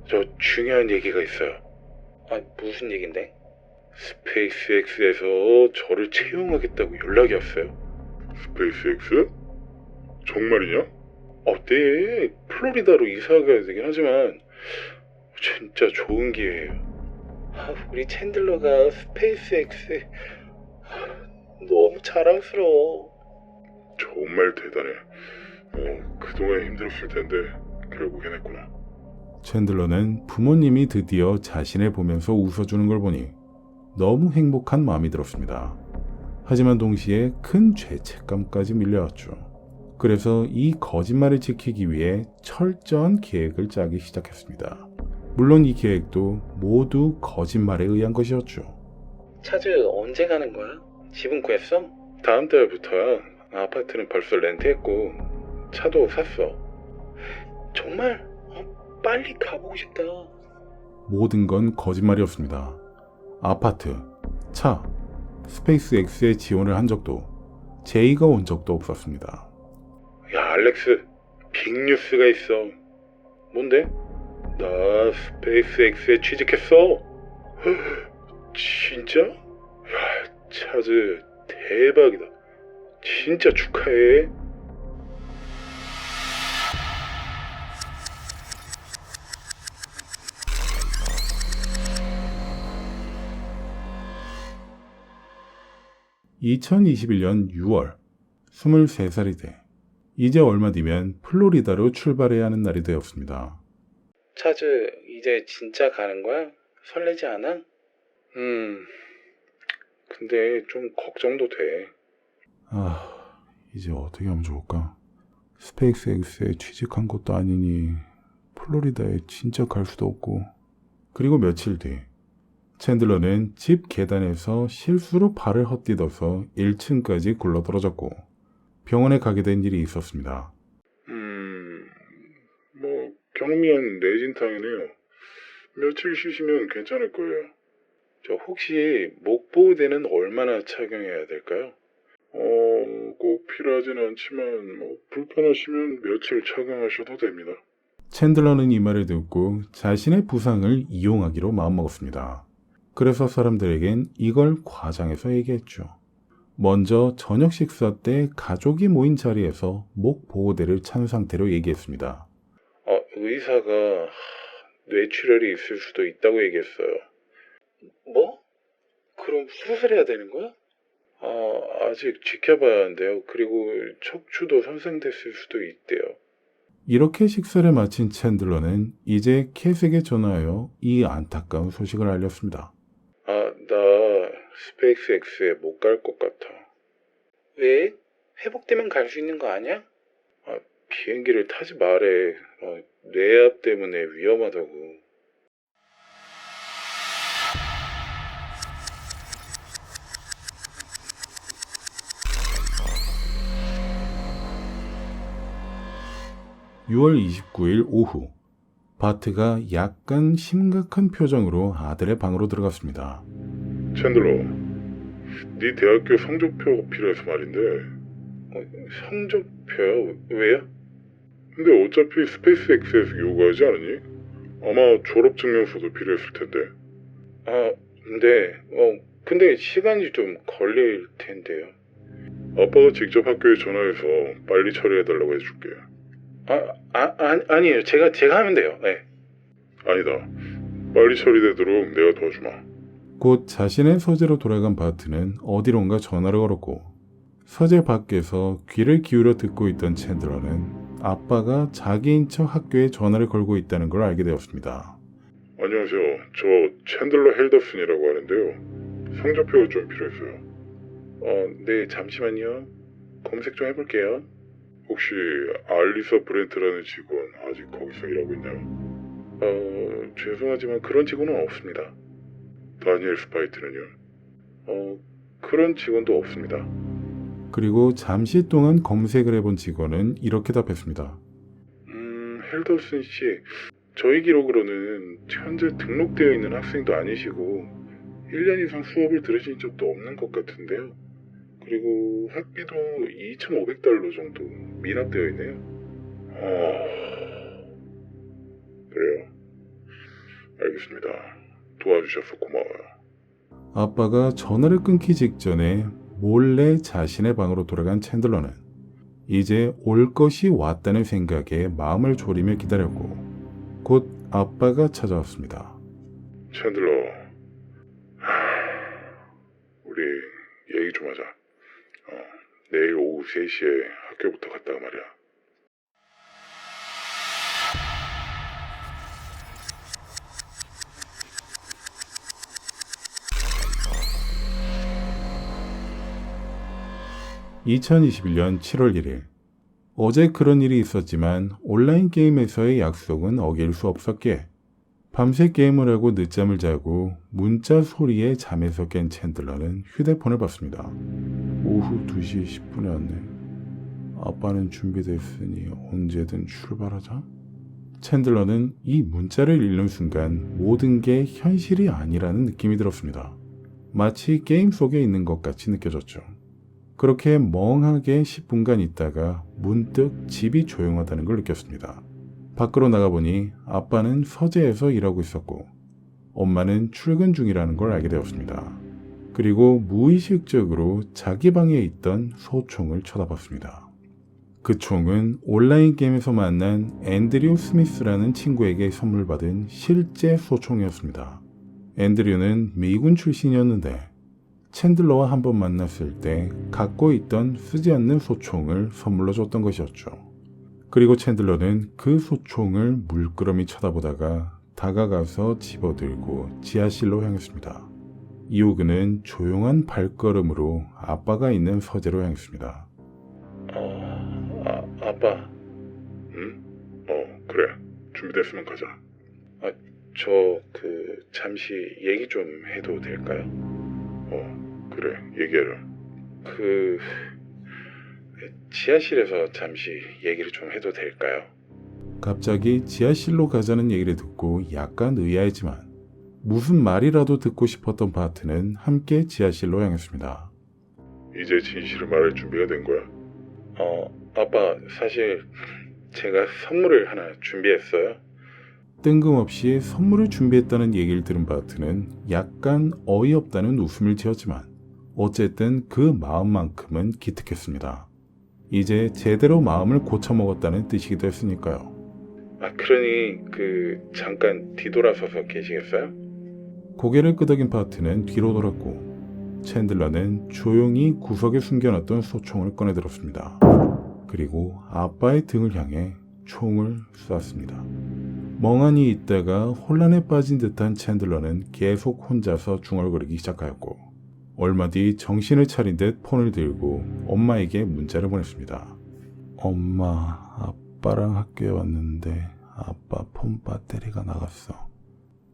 저 중요한 얘기가 있어요. 아, 무슨 얘긴데? 스페이스X에서 저를 채용하겠다고 연락이 왔어요. 스페이스X? 정말이냐? 네. 플로리다로 이사 가야 되긴 하지만 진짜 좋은 기회예요. 우리 챈들러가 스페이스X에 너무 자랑스러워. 정말 대단해. 그동안 힘들었을 텐데 결국 해냈구나. 챈들러는 부모님이 드디어 자신을 보면서 웃어주는 걸 보니 너무 행복한 마음이 들었습니다. 하지만 동시에 큰 죄책감까지 밀려왔죠. 그래서 이 거짓말을 지키기 위해 철저한 계획을 짜기 시작했습니다. 물론 이 계획도 모두 거짓말에 의한 것이었죠. 차즈 언제 가는 거야? 집은 구했어? 다음 달부터야. 아파트는 벌써 렌트했고 차도 샀어. 정말? 빨리 가보고 싶다. 모든 건 거짓말이었습니다. 아파트, 차, 스페이스X에 지원을 한 적도 제의가 온 적도 없었습니다. 야, 알렉스, 빅뉴스가 있어. 뭔데? 나 스페이스X에 취직했어. 진짜? 야, 차즈 대박이다. 진짜 축하해. (2021년 6월) 23살이 돼 이제 얼마 뒤면 플로리다로 출발해야 하는 날이 되었습니다. 차즈 이제 진짜 가는 거야? 설레지 않아? 근데 좀 걱정도 돼. 이제 어떻게 하면 좋을까? 스페이스X에 취직한 것도 아니니 플로리다에 진짜 갈 수도 없고. 그리고 며칠 뒤 챈들러는 집 계단에서 실수로 발을 헛디뎌서 1층까지 굴러떨어졌고 병원에 가게 된 일이 있었습니다. 경미한 내진탕이네요. 며칠 쉬시면 괜찮을 거예요. 저 혹시 목 보호대는 얼마나 착용해야 될까요? 꼭 필요하진 않지만 불편하시면 며칠 착용하셔도 됩니다. 챈들러는 이 말을 듣고 자신의 부상을 이용하기로 마음먹었습니다. 그래서 사람들에겐 이걸 과장해서 얘기했죠. 먼저 저녁 식사 때 가족이 모인 자리에서 목 보호대를 찬 상태로 얘기했습니다. 의사가 뇌출혈이 있을 수도 있다고 얘기했어요. 뭐? 그럼 수술해야 되는 거야? 아직 지켜봐야 한대요. 그리고 척추도 손상됐을 수도 있대요. 이렇게 식사를 마친 챈들러는 이제 캐스에게 전화하여 이 안타까운 소식을 알렸습니다. 나 스페이스X에 못 갈 것 같아. 왜? 회복되면 갈 수 있는 거 아니야? 비행기를 타지 말해. 뇌압 때문에 위험하다고. (6월 29일) 오후 바트가 약간 심각한 표정으로 아들의 방으로 들어갔습니다. 챈들러, 네 대학교 성적표가 필요해서 말인데. 성적표요? 왜요? 근데 어차피 스페이스X에서 요구하지 않으니? 아마 졸업증명서도 필요했을 텐데. 근데 시간이 좀 걸릴 텐데요. 아빠가 직접 학교에 전화해서 빨리 처리해달라고 해줄게. 아니에요. 제가 하면 돼요. 네. 아니다. 빨리 처리되도록 내가 도와주마. 곧 자신의 서재로 돌아간 바트는 어디론가 전화를 걸었고 서재 밖에서 귀를 기울여 듣고 있던 챈들러는 아빠가 자기인 척 학교에 전화를 걸고 있다는 걸 알게 되었습니다. 안녕하세요. 저 챈들러 헬더슨이라고 하는데요. 성적표가 좀 필요했어요. 네, 잠시만요. 검색 좀 해볼게요. 혹시 알리사 브렌트라는 직원 아직 거기서 일하고 있나요? 죄송하지만 그런 직원은 없습니다. 다니엘 스파이트는요? 그런 직원도 없습니다. 그리고 잠시 동안 검색을 해본 직원은 이렇게 답했습니다. 헬더슨 씨, 저희 기록으로는 현재 등록되어 있는 학생도 아니시고 1년 이상 수업을 들으신 적도 없는 것 같은데요. 그리고 학비도 2,500달러 정도 미납되어 있네요. 그래요? 알겠습니다. 도와주셔서 고마워요. 아빠가 전화를 끊기 직전에 몰래 자신의 방으로 돌아간 챈들러는 이제 올 것이 왔다는 생각에 마음을 졸이며 기다렸고 곧 아빠가 찾아왔습니다. 챈들러, 우리 얘기 좀 하자. 내일 오후 3시에 학교부터 갔다가 말이야. (2021년 7월 1일) 어제 그런 일이 있었지만 온라인 게임에서의 약속은 어길 수 없었기에 밤새 게임을 하고 늦잠을 자고 문자 소리에 잠에서 깬 챈들러는 휴대폰을 봤습니다. 오후 2시 10분에 왔네. 아빠는 준비됐으니 언제든 출발하자. 챈들러는 이 문자를 읽는 순간 모든 게 현실이 아니라는 느낌이 들었습니다. 마치 게임 속에 있는 것 같이 느껴졌죠. 그렇게 멍하게 10분간 있다가 문득 집이 조용하다는 걸 느꼈습니다. 밖으로 나가보니 아빠는 서재에서 일하고 있었고 엄마는 출근 중이라는 걸 알게 되었습니다. 그리고 무의식적으로 자기 방에 있던 소총을 쳐다봤습니다. 그 총은 온라인 게임에서 만난 앤드류 스미스라는 친구에게 선물 받은 실제 소총이었습니다. 앤드류는 미군 출신이었는데 챈들러와 한번 만났을 때 갖고 있던 쓰지 않는 소총을 선물로 줬던 것이었죠. 그리고 챈들러는 그 소총을 물끄러미 쳐다보다가 다가가서 집어들고 지하실로 향했습니다. 이후 그는 조용한 발걸음으로 아빠가 있는 서재로 향했습니다. 아빠. 응? 그래. 준비됐으면 가자. 잠시 얘기 좀 해도 될까요? 그래. 얘기해라. 지하실에서 잠시 얘기를 좀 해도 될까요? 갑자기 지하실로 가자는 얘기를 듣고 약간 의아했지만 무슨 말이라도 듣고 싶었던 바트는 함께 지하실로 향했습니다. 이제 진실을 말할 준비가 된 거야? 아빠, 사실 제가 선물을 하나 준비했어요. 뜬금없이 선물을 준비했다는 얘기를 들은 바트는 약간 어이없다는 웃음을 지었지만 어쨌든 그 마음만큼은 기특했습니다. 이제 제대로 마음을 고쳐먹었다는 뜻이기도 했으니까요. 그러니 잠깐 뒤돌아서서 계시겠어요? 고개를 끄덕인 바트는 뒤로 돌았고 챈들러는 조용히 구석에 숨겨놨던 소총을 꺼내들었습니다. 그리고 아빠의 등을 향해 총을 쐈습니다. 멍하니 있다가 혼란에 빠진 듯한 챈들러는 계속 혼자서 중얼거리기 시작하였고 얼마 뒤 정신을 차린 듯 폰을 들고 엄마에게 문자를 보냈습니다. 엄마, 아빠랑 학교에 왔는데 아빠 폰 배터리가 나갔어.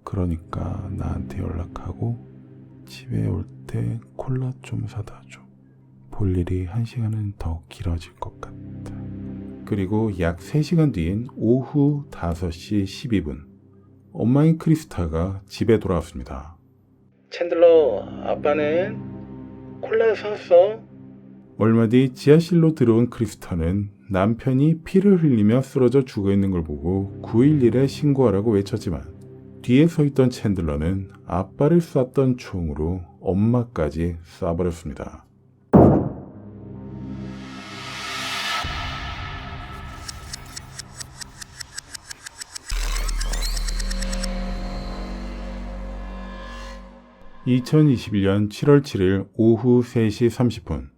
그러니까 나한테 연락하고 집에 올 때 콜라 좀 사다 줘. 볼 일이 1시간은 더 길어질 것 같다. 그리고 약 3시간 뒤인 오후 5시 12분 엄마인 크리스타가 집에 돌아왔습니다. 챈들러, 아빠는 콜라 사왔어. 얼마 뒤 지하실로 들어온 크리스타는 남편이 피를 흘리며 쓰러져 죽어있는 걸 보고 911에 신고하라고 외쳤지만 뒤에 서 있던 챈들러는 아빠를 쐈던 총으로 엄마까지 쏴버렸습니다. (2021년 7월 7일) 오후 3시 30분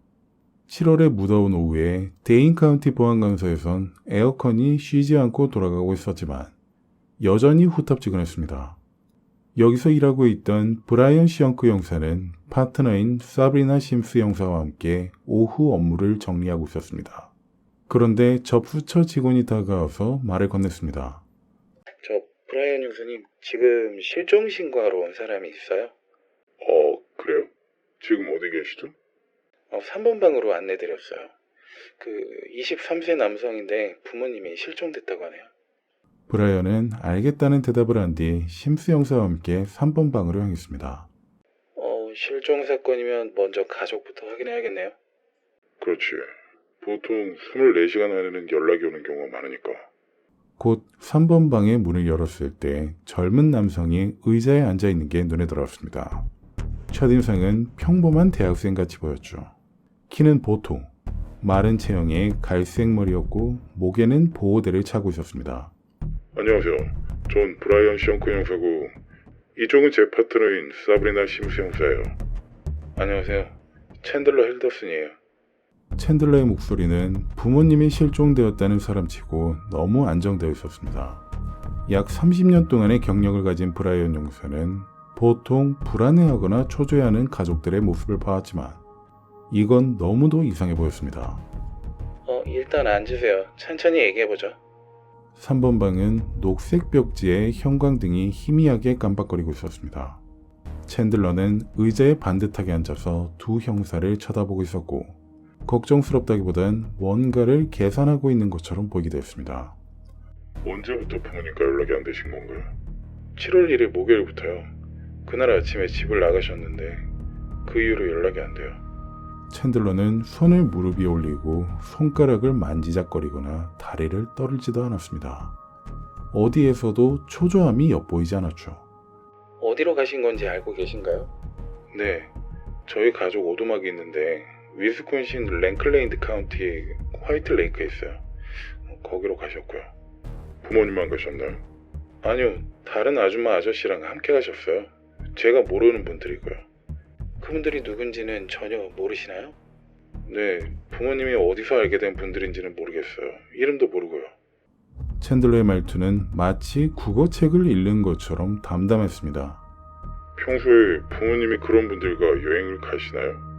7월의 무더운 오후에 데인 카운티 보안관서에선 에어컨이 쉬지 않고 돌아가고 있었지만 여전히 후텁지근했습니다. 여기서 일하고 있던 브라이언 시엉크 형사는 파트너인 사브리나 심스 형사와 함께 오후 업무를 정리하고 있었습니다. 그런데 접수처 직원이 다가와서 말을 건넸습니다. 브라이언 형사님, 지금 실종 신고하러 온 사람이 있어요? 그래요? 지금 어디 계시죠? 3번 방으로 안내드렸어요. 23세 남성인데 부모님이 실종됐다고 하네요. 브라이언은 알겠다는 대답을 한 뒤 심스 형사와 함께 3번 방으로 향했습니다. 실종 사건이면 먼저 가족부터 확인해야겠네요. 그렇지. 보통 24시간 안에는 연락이 오는 경우가 많으니까. 곧 3번 방의 문을 열었을 때 젊은 남성이 의자에 앉아 있는 게 눈에 들어왔습니다. 첫인상은 평범한 대학생같이 보였죠. 키는 보통, 마른 체형에 갈색 머리였고 목에는 보호대를 차고 있었습니다. 안녕하세요. 전 브라이언 션크 형사고 이쪽은 제 파트너인 사브리나 심스 형사예요. 안녕하세요. 챈들러 힐더슨이에요. 챈들러의 목소리는 부모님이 실종되었다는 사람치고 너무 안정되어 있었습니다. 약 30년 동안의 경력을 가진 브라이언 형사는 보통 불안해하거나 초조해하는 가족들의 모습을 봐왔지만 이건 너무도 이상해 보였습니다. 일단 앉으세요. 천천히 얘기해보죠. 3번 방은 녹색 벽지에 형광등이 희미하게 깜빡거리고 있었습니다. 챈들러는 의자에 반듯하게 앉아서 두 형사를 쳐다보고 있었고 걱정스럽다기보단 뭔가를 계산하고 있는 것처럼 보이기도 했습니다. 언제부터 부모님과 연락이 안 되신 건가요? 7월 1일 목요일부터요. 그날 아침에 집을 나가셨는데 그 이후로 연락이 안 돼요. 챈들러는 손을 무릎 위에 올리고 손가락을 만지작거리거나 다리를 떨지도 않았습니다. 어디에서도 초조함이 엿보이지 않았죠. 어디로 가신 건지 알고 계신가요? 네. 저희 가족 오두막이 있는데 위스콘신 랭클레인드 카운티 화이트 레이크에 있어요. 거기로 가셨고요. 부모님만 가셨나요? 아니요. 다른 아줌마 아저씨랑 함께 가셨어요. 제가 모르는 분들이고요. 그분들이 누군지는 전혀 모르시나요? 네. 부모님이 어디서 알게 된 분들인지는 모르겠어요. 이름도 모르고요. 챈들러의 말투는 마치 국어책을 읽는 것처럼 담담했습니다. 평소에 부모님이 그런 분들과 여행을 가시나요?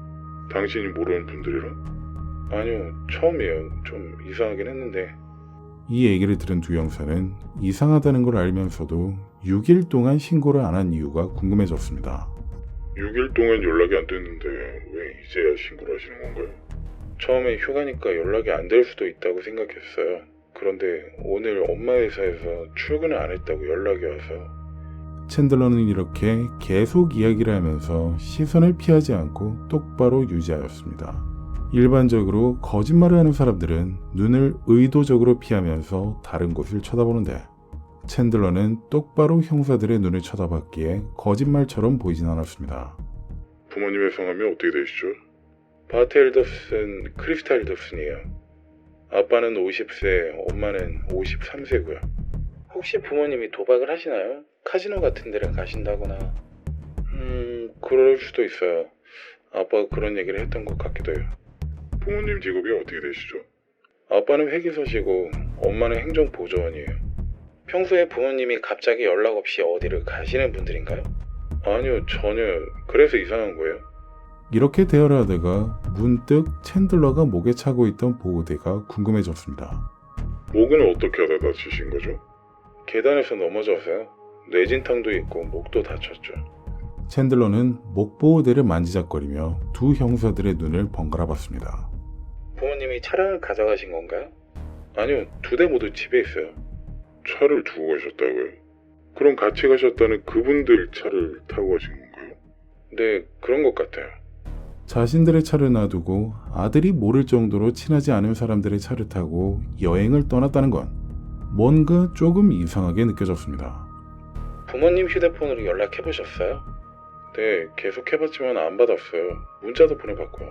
당신이 모르는 분들이랑? 아니요. 처음이에요. 좀 이상하긴 했는데. 이 얘기를 들은 두 형사는 이상하다는 걸 알면서도 6일 동안 신고를 안 한 이유가 궁금해졌습니다. 6일 동안 연락이 안 됐는데 왜 이제야 신고를 하시는 건가요? 처음에 휴가니까 연락이 안 될 수도 있다고 생각했어요. 그런데 오늘 엄마 회사에서 출근을 안 했다고 연락이 와서. 챈들러는 이렇게 계속 이야기를 하면서 시선을 피하지 않고 똑바로 유지하였습니다. 일반적으로 거짓말을 하는 사람들은 눈을 의도적으로 피하면서 다른 곳을 쳐다보는데 챈들러는 똑바로 형사들의 눈을 쳐다봤기에 거짓말처럼 보이진 않았습니다. 부모님의 성함이 어떻게 되시죠? 바트 힐더슨, 크리스타 힐더슨이에요. 아빠는 50세, 엄마는 53세고요. 혹시 부모님이 도박을 하시나요? 카지노 같은 데를 가신다거나. 그럴 수도 있어요. 아빠가 그런 얘기를 했던 것 같기도 해요. 부모님 직업이 어떻게 되시죠? 아빠는 회계사시고 엄마는 행정보조원이에요. 평소에 부모님이 갑자기 연락 없이 어디를 가시는 분들인가요? 아니요, 전혀. 그래서 이상한 거예요. 이렇게 대화를 하다가 문득 챈들러가 목에 차고 있던 보호대가 궁금해졌습니다. 목은 어떻게 하다 다치신 거죠? 계단에서 넘어져서요. 뇌진탕도 있고 목도 다쳤죠. 챈들러는 목 보호대를 만지작거리며 두 형사들의 눈을 번갈아 봤습니다. 부모님이 차량을 가져가신 건가요? 아니요, 두 대 모두 집에 있어요. 차를 두고 가셨다고요? 그럼 같이 가셨다는 그분들 차를 타고 가신 건가요? 네, 그런 것 같아요. 자신들의 차를 놔두고 아들이 모를 정도로 친하지 않은 사람들의 차를 타고 여행을 떠났다는 건 뭔가 조금 이상하게 느껴졌습니다. 부모님 휴대폰으로 연락해보셨어요? 네, 계속 해봤지만 안 받았어요. 문자도 보내봤고요.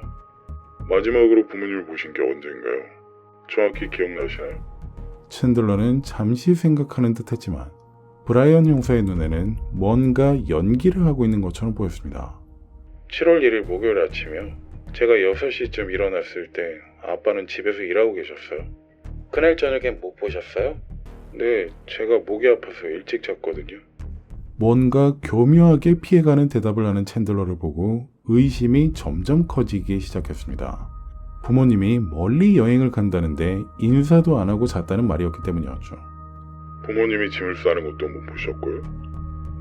마지막으로 부모님을 보신 게 언제인가요? 정확히 기억나시나요? 챈들러는 잠시 생각하는 듯 했지만 브라이언 형사의 눈에는 뭔가 연기를 하고 있는 것처럼 보였습니다. 7월 1일 목요일 아침이요. 제가 6시쯤 일어났을 때 아빠는 집에서 일하고 계셨어요. 그날 저녁엔 못 보셨어요? 네, 제가 목이 아파서 일찍 잤거든요. 뭔가 교묘하게 피해가는 대답을 하는 챈들러를 보고 의심이 점점 커지기 시작했습니다. 부모님이 멀리 여행을 간다는데 인사도 안 하고 잤다는 말이었기 때문이었죠. 부모님이 짐을 싸는 것도 못 보셨고요?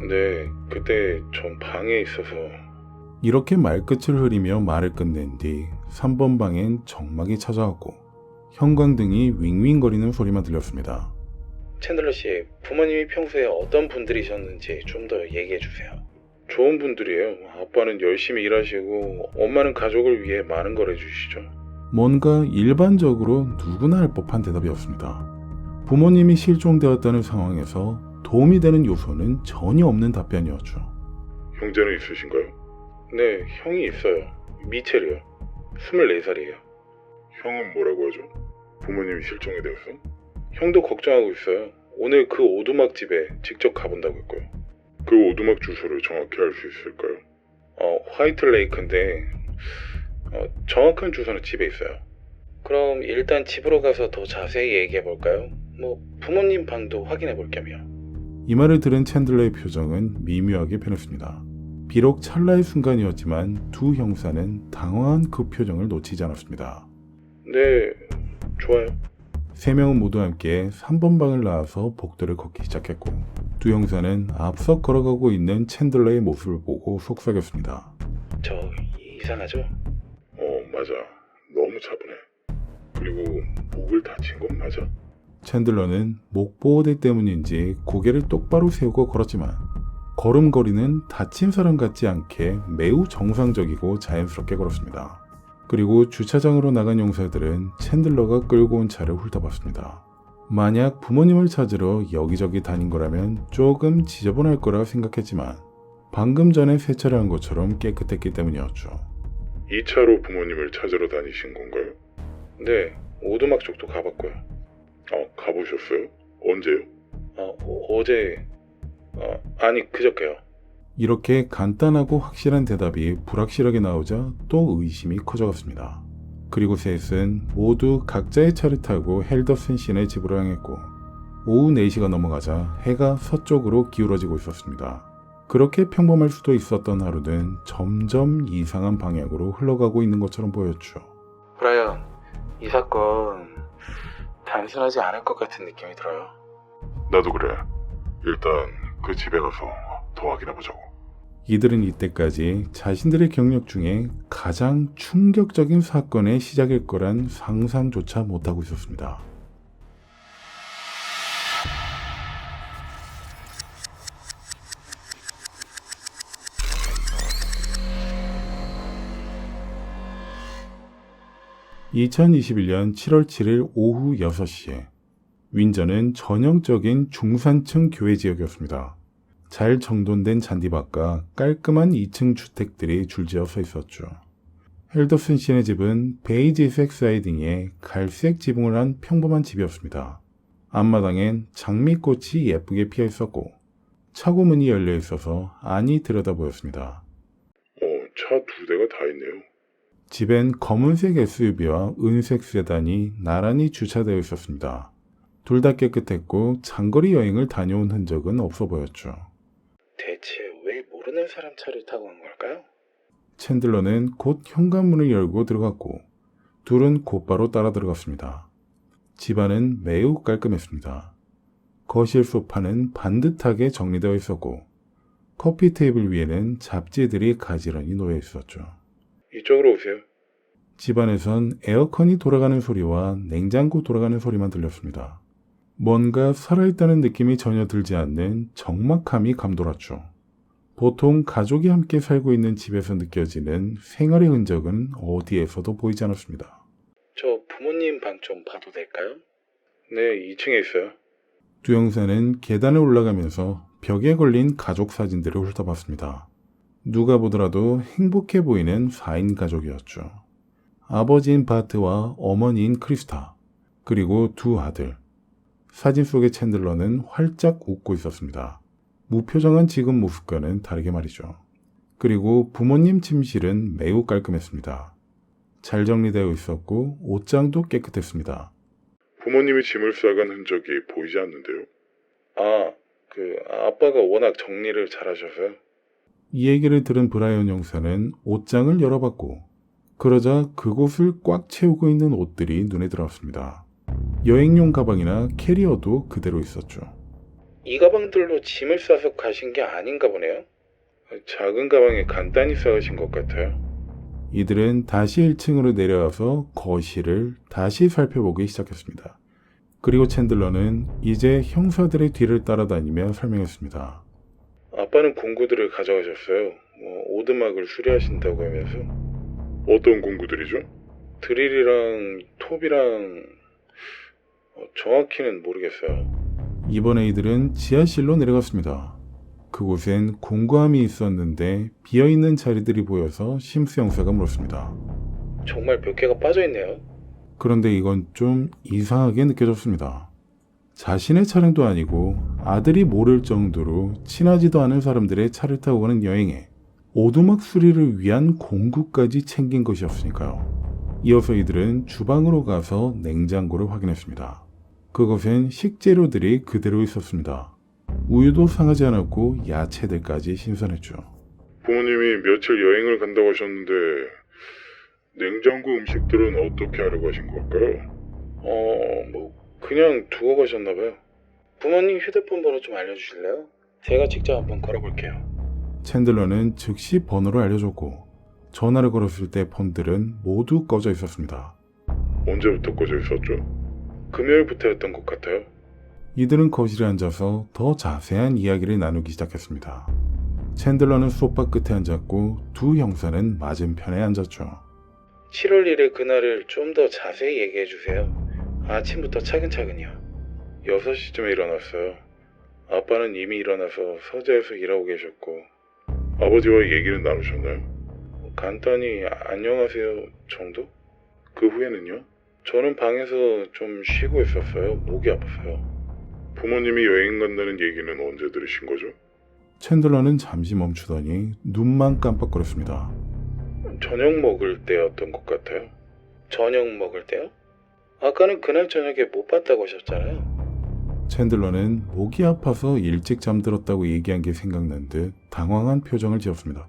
네, 그때 전 방에 있어서. 이렇게 말끝을 흐리며 말을 끝낸 뒤 3번 방엔 정막이 찾아왔고 형광등이 윙윙거리는 소리만 들렸습니다. 챈들러 씨, 부모님이 평소에 어떤 분들이셨는지 좀 더 얘기해 주세요. 좋은 분들이에요. 아빠는 열심히 일하시고 엄마는 가족을 위해 많은 걸 해주시죠. 뭔가 일반적으로 누구나 할 법한 대답이었습니다. 부모님이 실종되었다는 상황에서 도움이 되는 요소는 전혀 없는 답변이었죠. 형제는 있으신가요? 네, 형이 있어요. 미첼이요. 24살이에요. 형은 뭐라고 하죠? 부모님이 실종이 되었어? 형도 걱정하고 있어요. 오늘 그 오두막 집에 직접 가본다고 했고요. 그 오두막 주소를 정확히 알 수 있을까요? 화이트 레이크인데 정확한 주소는 집에 있어요. 그럼 일단 집으로 가서 더 자세히 얘기해 볼까요? 부모님 방도 확인해 볼 겸이요. 이 말을 들은 챈들러의 표정은 미묘하게 변했습니다. 비록 찰나의 순간이었지만 두 형사는 당황한 그 표정을 놓치지 않았습니다. 네, 좋아요. 세 명은 모두 함께 3번 방을 나와서 복도를 걷기 시작했고 두 형사는 앞서 걸어가고 있는 챈들러의 모습을 보고 속삭였습니다. 저 이상하죠? 맞아. 너무 차분해. 그리고 목을 다친 건 맞아? 챈들러는 목보호대 때문인지 고개를 똑바로 세우고 걸었지만 걸음걸이는 다친 사람 같지 않게 매우 정상적이고 자연스럽게 걸었습니다. 그리고 주차장으로 나간 용사들은 챈들러가 끌고 온 차를 훑어봤습니다. 만약 부모님을 찾으러 여기저기 다닌 거라면 조금 지저분할 거라 생각했지만 방금 전에 세차를 한 것처럼 깨끗했기 때문이었죠. 이 차로 부모님을 찾으러 다니신 건가요? 네, 오두막 쪽도 가봤고요. 가보셨어요? 언제요? 어제, 아니 그저께요. 이렇게 간단하고 확실한 대답이 불확실하게 나오자 또 의심이 커져갔습니다. 그리고 셋은 모두 각자의 차를 타고 헬더슨 씨네 집으로 향했고 오후 4시가 넘어가자 해가 서쪽으로 기울어지고 있었습니다. 그렇게 평범할 수도 있었던 하루는 점점 이상한 방향으로 흘러가고 있는 것처럼 보였죠. 브라이언, 이 사건 단순하지 않을 것 같은 느낌이 들어요. 나도 그래. 일단 그 집에 가서 더 확인해보자고. 이들은 이때까지 자신들의 경력 중에 가장 충격적인 사건의 시작일 거란 상상조차 못하고 있었습니다. (2021년 7월 7일) 오후 6시에 윈저는 전형적인 중산층 교외 지역이었습니다. 잘 정돈된 잔디밭과 깔끔한 2층 주택들이 줄지어 서 있었죠. 헬더슨 씨의 집은 베이지색 사이딩에 갈색 지붕을 한 평범한 집이었습니다. 앞마당엔 장미꽃이 예쁘게 피어 있었고 차고 문이 열려 있어서 안이 들여다 보였습니다. 차 2대가 다 있네요. 집엔 검은색 SUV와 은색 세단이 나란히 주차되어 있었습니다. 둘 다 깨끗했고 장거리 여행을 다녀온 흔적은 없어 보였죠. 대체 왜 모르는 사람 차를 타고 간 걸까요? 챈들러는 곧 현관문을 열고 들어갔고 둘은 곧바로 따라 들어갔습니다. 집안은 매우 깔끔했습니다. 거실 소파는 반듯하게 정리되어 있었고 커피 테이블 위에는 잡지들이 가지런히 놓여 있었죠. 이쪽으로 오세요. 집안에선 에어컨이 돌아가는 소리와 냉장고 돌아가는 소리만 들렸습니다. 뭔가 살아있다는 느낌이 전혀 들지 않는 적막함이 감돌았죠. 보통 가족이 함께 살고 있는 집에서 느껴지는 생활의 흔적은 어디에서도 보이지 않았습니다. 저 부모님 방 좀 봐도 될까요? 네, 2층에 있어요. 두 형사는 계단을 올라가면서 벽에 걸린 가족 사진들을 훑어봤습니다. 누가 보더라도 행복해 보이는 4인 가족이었죠. 아버지인 바트와 어머니인 크리스타, 그리고 두 아들. 사진 속의 챈들러는 활짝 웃고 있었습니다. 무표정한 지금 모습과는 다르게 말이죠. 그리고 부모님 침실은 매우 깔끔했습니다. 잘 정리되어 있었고 옷장도 깨끗했습니다. 부모님이 짐을 싸간 흔적이 보이지 않는데요? 아빠가 워낙 정리를 잘하셔서요. 이 얘기를 들은 브라이언 형사는 옷장을 열어봤고 그러자 그곳을 꽉 채우고 있는 옷들이 눈에 들어왔습니다. 여행용 가방이나 캐리어도 그대로 있었죠. 이 가방들로 짐을 싸서 가신 게 아닌가 보네요. 작은 가방에 간단히 싸가신 것 같아요. 이들은 다시 1층으로 내려와서 거실을 다시 살펴보기 시작했습니다. 그리고 챈들러는 이제 형사들의 뒤를 따라다니며 설명했습니다. 아빠는 공구들을 가져가셨어요. 오두막을 수리하신다고 하면서. 어떤 공구들이죠? 드릴이랑 톱이랑 정확히는 모르겠어요. 이번에 이들은 지하실로 내려갔습니다. 그곳엔 공구함이 있었는데 비어있는 자리들이 보여서 심수 형사가 물었습니다. 정말 몇 개가 빠져있네요. 그런데 이건 좀 이상하게 느껴졌습니다. 자신의 차량도 아니고 아들이 모를 정도로 친하지도 않은 사람들의 차를 타고 가는 여행에 오두막 수리를 위한 공구까지 챙긴 것이었으니까요. 이어서 이들은 주방으로 가서 냉장고를 확인했습니다. 그곳엔 식재료들이 그대로 있었습니다. 우유도 상하지 않았고 야채들까지 신선했죠. 부모님이 며칠 여행을 간다고 하셨는데 냉장고 음식들은 어떻게 하려고 하신 걸까요? 그냥 두고 가셨나봐요. 부모님 휴대폰 번호 좀 알려주실래요? 제가 직접 한번 걸어볼게요. 챈들러는 즉시 번호를 알려줬고 전화를 걸었을 때 폰들은 모두 꺼져 있었습니다. 언제부터 꺼져 있었죠? 금요일부터였던 것 같아요. 이들은 거실에 앉아서 더 자세한 이야기를 나누기 시작했습니다. 챈들러는 소파 끝에 앉았고 두 형사는 맞은편에 앉았죠. 7월 1일 그날을 좀 더 자세히 얘기해 주세요. 아침부터 차근차근요. 6시쯤에 일어났어요. 아빠는 이미 일어나서 서재에서 일하고 계셨고 아버지와 얘기는 나누셨나요? 간단히 안녕하세요 정도? 그 후에는요? 저는 방에서 좀 쉬고 있었어요. 목이 아파서요. 부모님이 여행 간다는 얘기는 언제 들으신 거죠? 챈들러는 잠시 멈추더니 눈만 깜빡거렸습니다. 저녁 먹을 때였던 것 같아요. 저녁 먹을 때요? 아까는 그날 저녁에 못 봤다고 하셨잖아요. 챈들러는 목이 아파서 일찍 잠들었다고 얘기한 게 생각난 듯 당황한 표정을 지었습니다.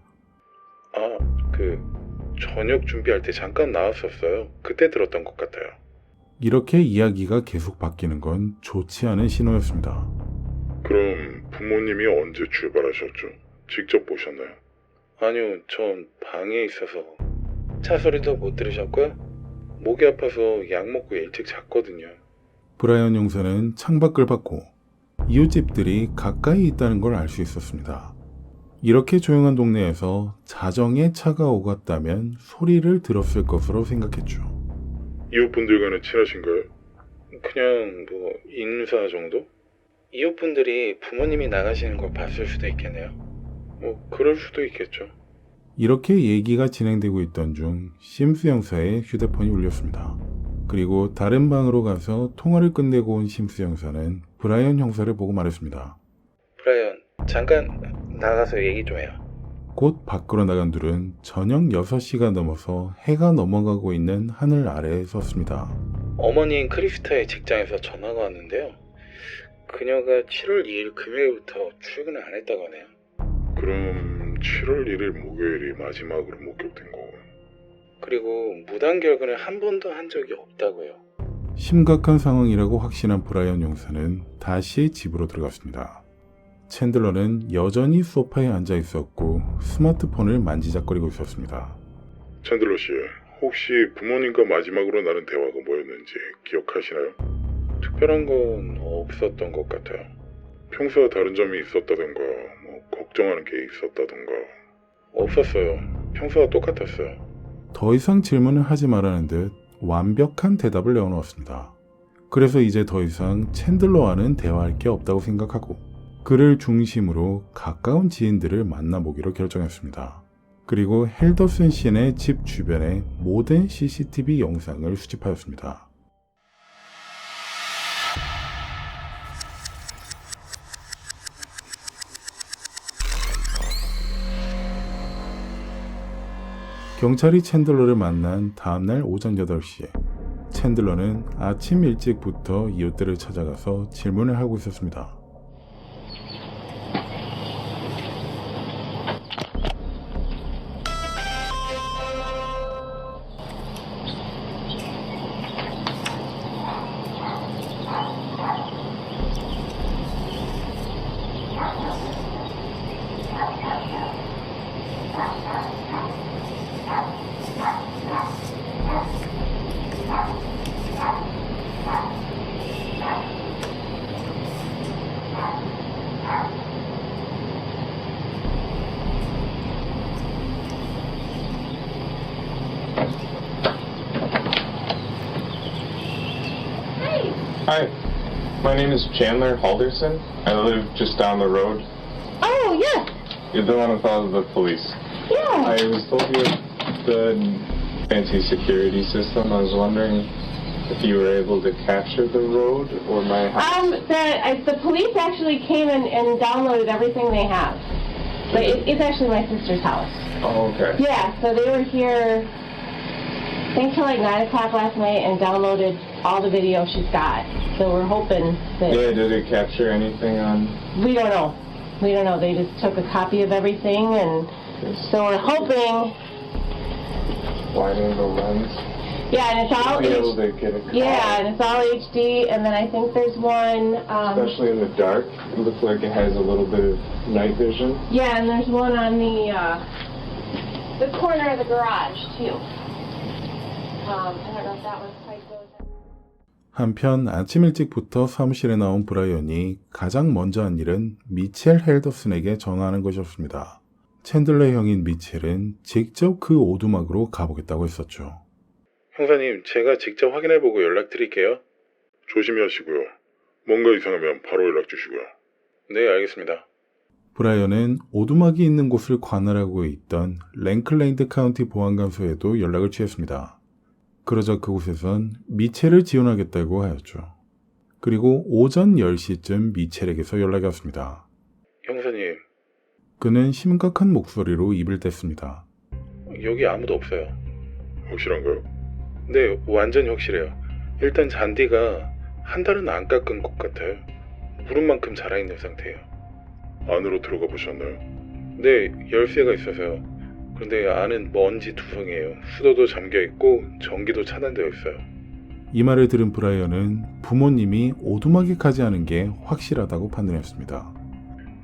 저녁 준비할 때 잠깐 나왔었어요. 그때 들었던 것 같아요. 이렇게 이야기가 계속 바뀌는 건 좋지 않은 신호였습니다. 그럼 부모님이 언제 출발하셨죠? 직접 보셨나요? 아니요, 전 방에 있어서. 차 소리도 못 들으셨고요? 목이 아파서 약 먹고 일찍 잤거든요. 브라이언 용사는 창밖을 봤고 이웃집들이 가까이 있다는 걸 알 수 있었습니다. 이렇게 조용한 동네에서 자정에 차가 오갔다면 소리를 들었을 것으로 생각했죠. 이웃분들과는 친하신가요? 그냥 인사 정도? 이웃분들이 부모님이 나가시는 걸 봤을 수도 있겠네요. 그럴 수도 있겠죠. 이렇게 얘기가 진행되고 있던 중 심수 형사의 휴대폰이 울렸습니다. 그리고 다른 방으로 가서 통화를 끝내고 온 심수 형사는 브라이언 형사를 보고 말했습니다. 브라이언, 잠깐 나가서 얘기 좀 해요. 곧 밖으로 나간 둘은 저녁 6시가 넘어서 해가 넘어가고 있는 하늘 아래에 섰습니다. 어머니인 크리스타의 직장에서 전화가 왔는데요. 그녀가 7월 2일 금요일부터 출근을 안 했다고 하네요. 그럼 7월 1일 목요일이 마지막으로 목격된 거군. 그리고 무단 결근을 한 번도 한 적이 없다고요. 심각한 상황이라고 확신한 브라이언 용사는 다시 집으로 들어갔습니다. 챈들러는 여전히 소파에 앉아 있었고 스마트폰을 만지작거리고 있었습니다. 챈들러 씨, 혹시 부모님과 마지막으로 나눈 대화가 뭐였는지 기억하시나요? 특별한 건 없었던 것 같아요. 평소와 다른 점이 있었다던가 걱정하는 게 있었다던가. 없었어요. 평소와 똑같았어요. 더 이상 질문을 하지 말라는 듯 완벽한 대답을 내어놓았습니다. 그래서 이제 더 이상 챈들러와는 대화할 게 없다고 생각하고 그를 중심으로 가까운 지인들을 만나보기로 결정했습니다. 그리고 헬더슨 씨의 집 주변의 모든 CCTV 영상을 수집하였습니다. 경찰이 챈들러를 만난 다음날 오전 8시에 챈들러는 아침 일찍부터 이웃들을 찾아가서 질문을 하고 있었습니다. Hi, my name is Chandler Halderson. I live just down the road. Oh, yes. You're the one who follows the police. Yeah. I was told you had the fancy security system. I was wondering if you were able to capture the road or my house. The police actually came and downloaded everything they have. But it's actually my sister's house. Oh, okay. Yeah, so they were here, I think till like 9 o'clock last night and downloaded all the video she's got. So we're hoping that... Yeah, did it capture anything on... We don't know. We don't know. They just took a copy of everything, and so we're hoping... Widening the lens? Yeah, and it's all... Be able to get a Yeah, and it's all HD, and then I think there's one... Especially in the dark, it looks like it has a little bit of night vision. Yeah, and there's one on the corner of the garage, too. I don't know if that one quite goes in. 한편 아침 일찍부터 사무실에 나온 브라이언이 가장 먼저 한 일은 미첼 헬더슨에게 전화하는 것이었습니다. 챈들러의 형인 미첼은 직접 그 오두막으로 가보겠다고 했었죠. 형사님, 제가 직접 확인해보고 연락드릴게요. 조심히 하시고요. 뭔가 이상하면 바로 연락 주시고요. 네, 알겠습니다. 브라이언은 오두막이 있는 곳을 관할하고 있던 랭클랜드 카운티 보안관소에도 연락을 취했습니다. 그러자 그곳에선 미첼을 지원하겠다고 하였죠. 그리고 오전 10시쯤 미첼에게서 연락이 왔습니다. 형사님, 그는 심각한 목소리로 입을 뗐습니다. 여기 아무도 없어요. 확실한가요? 네, 완전 확실해요. 일단 잔디가 한 달은 안 깎은 것 같아요. 무릎 만큼 자라있는 상태예요. 안으로 들어가 보셨나요? 네, 열쇠가 있어서요. 그런데 안은 먼지 투성이에요. 수도도 잠겨있고 전기도 차단되어 있어요. 이 말을 들은 브라이언은 부모님이 오두막에 가지 않은 게 확실하다고 판단했습니다.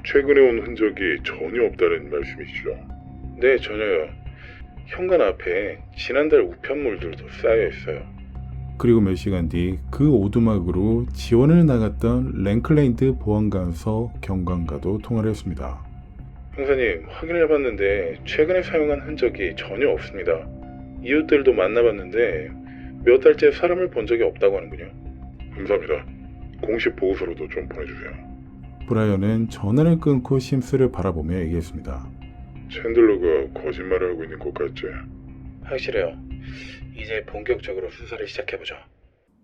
최근에 온 흔적이 전혀 없다는 말씀이시죠? 네, 전혀요. 현관 앞에 지난달 우편물들도 쌓여 있어요. 그리고 몇 시간 뒤 그 오두막으로 지원을 나갔던 랭클랜드 보안관서 경관과도 통화를 했습니다. 형사님, 확인해봤는데 최근에 사용한 흔적이 전혀 없습니다. 이웃들도 만나봤는데 몇 달째 사람을 본 적이 없다고 하는군요. 감사합니다. 공식 보고서로도 좀 보내주세요. 브라이언은 전화를 끊고 심스를 바라보며 얘기했습니다. 챈들러가 거짓말을 하고 있는 것 같지? 확실해요. 이제 본격적으로 수사를 시작해보죠.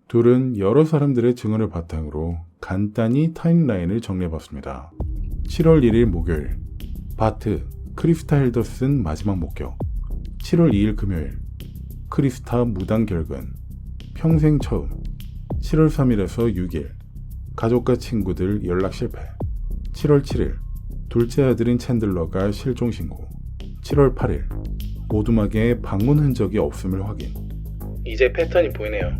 둘은 여러 사람들의 증언을 바탕으로 간단히 타임라인을 정리해봤습니다. 7월 1일 목요일, 바트, 크리스타 헬더슨 마지막 목격. 7월 2일 금요일, 크리스타 무단 결근. 평생 처음. 7월 3일에서 6일, 가족과 친구들 연락 실패. 7월 7일, 둘째 아들인 챈들러가 실종 신고. 7월 8일, 오두막에 방문 흔적이 없음을 확인. 이제 패턴이 보이네요.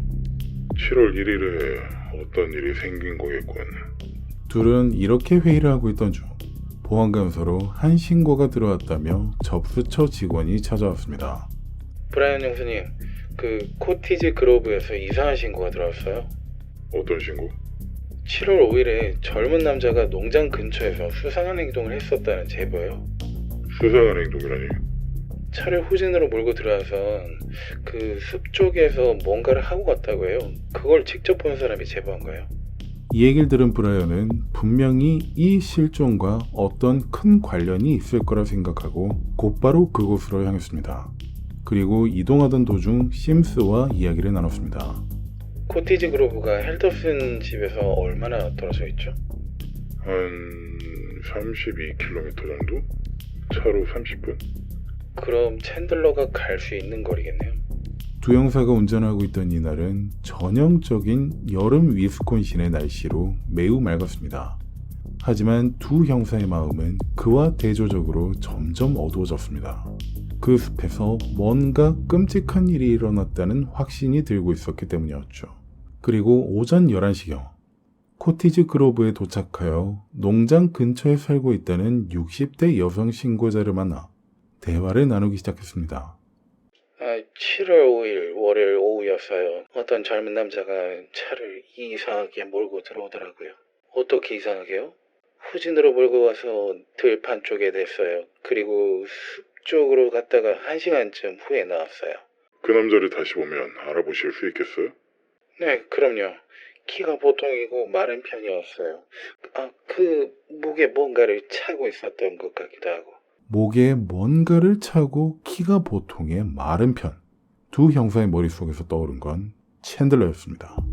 7월 1일에 어떤 일이 생긴 거겠군. 둘은 이렇게 회의를 하고 있던 중 보안관서로 한 신고가 들어왔다며 접수처 직원이 찾아왔습니다. 브라이언 형수님, 그 코티지 그로브에서 이상한 신고가 들어왔어요. 어떤 신고? 7월 5일에 젊은 남자가 농장 근처에서 수상한 행동을 했었다는 제보예요. 수상한 행동이라니? 차를 후진으로 몰고 들어와서 그 숲 쪽에서 뭔가를 하고 갔다고 해요. 그걸 직접 본 사람이 제보한 거예요. 이 얘기를 들은 브라이언은 분명히 이 실종과 어떤 큰 관련이 있을 거라 생각하고 곧바로 그곳으로 향했습니다. 그리고 이동하던 도중 심스와 이야기를 나눴습니다. 코티지 그로브가 헬더슨 집에서 얼마나 떨어져 있죠? 한 32km 정도? 차로 30분? 그럼 챈들러가 갈 수 있는 거리겠네요. 두 형사가 운전하고 있던 이날은 전형적인 여름 위스콘신의 날씨로 매우 맑았습니다. 하지만 두 형사의 마음은 그와 대조적으로 점점 어두워졌습니다. 그 숲에서 뭔가 끔찍한 일이 일어났다는 확신이 들고 있었기 때문이었죠. 그리고 오전 11시경 코티지 그로브에 도착하여 농장 근처에 살고 있다는 60대 여성 신고자를 만나 대화를 나누기 시작했습니다. 7월 5일 월요일 오후였어요. 어떤 젊은 남자가 차를 이상하게 몰고 들어오더라고요. 어떻게 이상하게요? 후진으로 몰고 와서 들판 쪽에 댔어요. 그리고 숲 쪽으로 갔다가 1시간쯤 후에 나왔어요. 그 남자를 다시 보면 알아보실 수 있겠어요? 네, 그럼요. 키가 보통이고 마른 편이었어요. 그 목에 뭔가를 차고 있었던 것 같기도 하고. 목에 뭔가를 차고 키가 보통의 마른 편. 두 형사의 머릿속에서 떠오른 건 챈들러였습니다.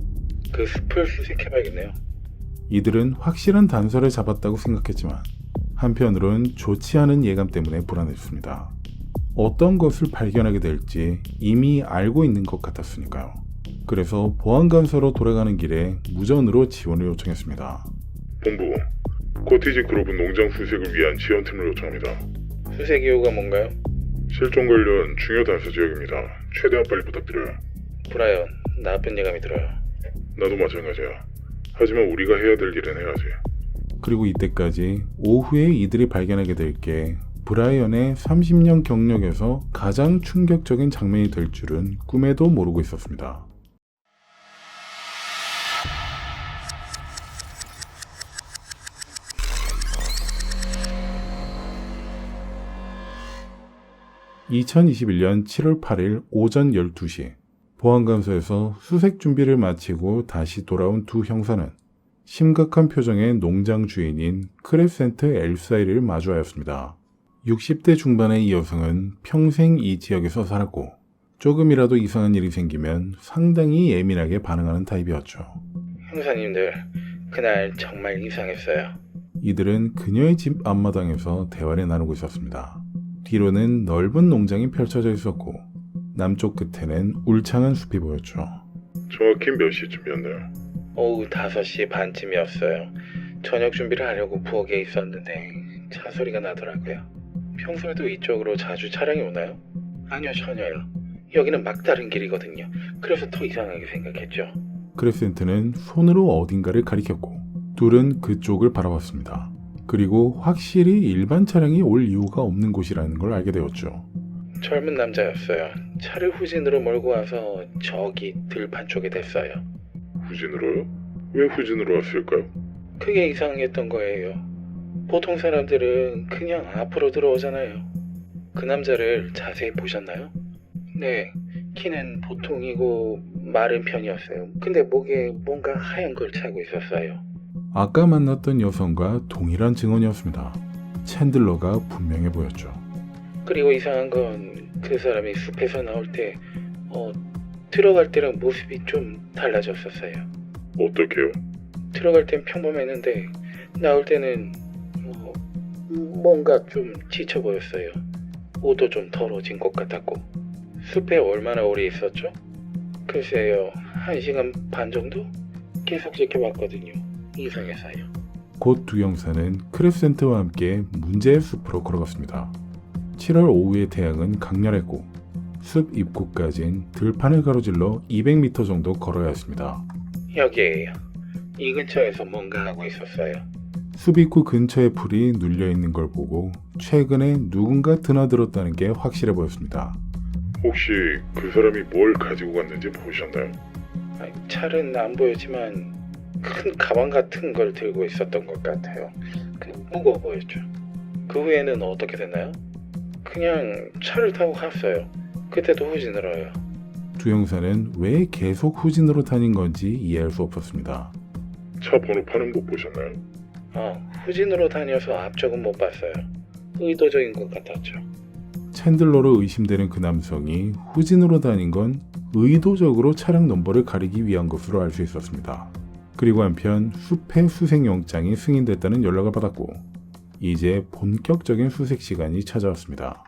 그 숲을 수색해봐야겠네요. 이들은 확실한 단서를 잡았다고 생각했지만 한편으론 좋지 않은 예감 때문에 불안해졌습니다. 어떤 것을 발견하게 될지 이미 알고 있는 것 같았으니까요. 그래서 보안관서로 돌아가는 길에 무전으로 지원을 요청했습니다. 본부, 코티지 그로브 농장 수색을 위한 지원팀을 요청합니다. 수색 이유가 뭔가요? 실종 관련 중요 단서 지역입니다. 최대한 빨리 부탁드려요. 브라이언, 나쁜 예감이 들어요. 나도 마찬가지야. 하지만 우리가 해야 될 일은 해야지. 그리고 이때까지 오후에 이들이 발견하게 될 게 브라이언의 30년 경력에서 가장 충격적인 장면이 될 줄은 꿈에도 모르고 있었습니다. (2021년 7월 8일) 오전 12시 보안관서에서 수색 준비를 마치고 다시 돌아온 두 형사는 심각한 표정의 농장 주인인 크레센트 엘사이를 마주하였습니다. 60대 중반의 이 여성은 평생 이 지역에서 살았고 조금이라도 이상한 일이 생기면 상당히 예민하게 반응하는 타입이었죠. 형사님들, 그날 정말 이상했어요. 이들은 그녀의 집 앞마당에서 대화를 나누고 있었습니다. 뒤로는 넓은 농장이 펼쳐져 있었고 남쪽 끝에는 울창한 숲이 보였죠. 정확히 몇 시쯤이었나요? 오후 5시 반쯤이었어요. 저녁 준비를 하려고 부엌에 있었는데 차 소리가 나더라고요. 평소에도 이쪽으로 자주 차량이 오나요? 아니요, 전혀요. 여기는 막다른 길이거든요. 그래서 더 이상하게 생각했죠. 크레센트는 손으로 어딘가를 가리켰고 둘은 그쪽을 바라봤습니다. 그리고 확실히 일반 차량이 올 이유가 없는 곳이라는 걸 알게 되었죠. 젊은 남자였어요. 차를 후진으로 몰고 와서 저기 들판 쪽에 댔어요. 후진으로요? 왜 후진으로 왔을까요? 그게 이상했던 거예요. 보통 사람들은 그냥 앞으로 들어오잖아요. 그 남자를 자세히 보셨나요? 네, 키는 보통이고 마른 편이었어요. 근데 목에 뭔가 하얀 걸 차고 있었어요. 아까 만났던 여성과 동일한 증언이었습니다. 챈들러가 분명해 보였죠. 그리고 이상한 건 그 사람이 숲에서 나올 때 들어갈 때랑 모습이 좀 달라졌었어요. 어떻게요? 들어갈 땐 평범했는데 나올 때는 뭔가 좀 지쳐 보였어요. 옷도 좀 더러워진 것 같았고. 숲에 얼마나 오래 있었죠? 글쎄요, 1시간 반 정도? 계속 지켜봤거든요. 이상해서요. 곧 두 형사는 크레센트와 함께 문제의 숲으로 걸어갔습니다. 7월 오후의 태양은 강렬했고 숲 입구까진 들판을 가로질러 200m 정도 걸어야 했습니다. 여기에요. 이 근처에서 뭔가 하고 있었어요. 숲 입구 근처에 풀이 눌려있는 걸 보고 최근에 누군가 드나들었다는 게 확실해 보였습니다. 혹시 그 사람이 뭘 가지고 갔는지 보셨나요? 잘은 안 보였지만 큰 가방 같은 걸 들고 있었던 것 같아요. 무거워 보였죠. 그 후에는 어떻게 됐나요? 그냥 차를 타고 갔어요. 그때도 후진으로요. 두 형사는 왜 계속 후진으로 다닌 건지 이해할 수 없었습니다. 차 번호판은 못 보셨나요? 후진으로 다녀서 앞쪽은 못 봤어요. 의도적인 것 같았죠. 챈들러로 의심되는 그 남성이 후진으로 다닌 건 의도적으로 차량 넘버를 가리기 위한 것으로 알 수 있었습니다. 그리고 한편 숲의 수색영장이 승인됐다는 연락을 받았고 이제 본격적인 수색 시간이 찾아왔습니다.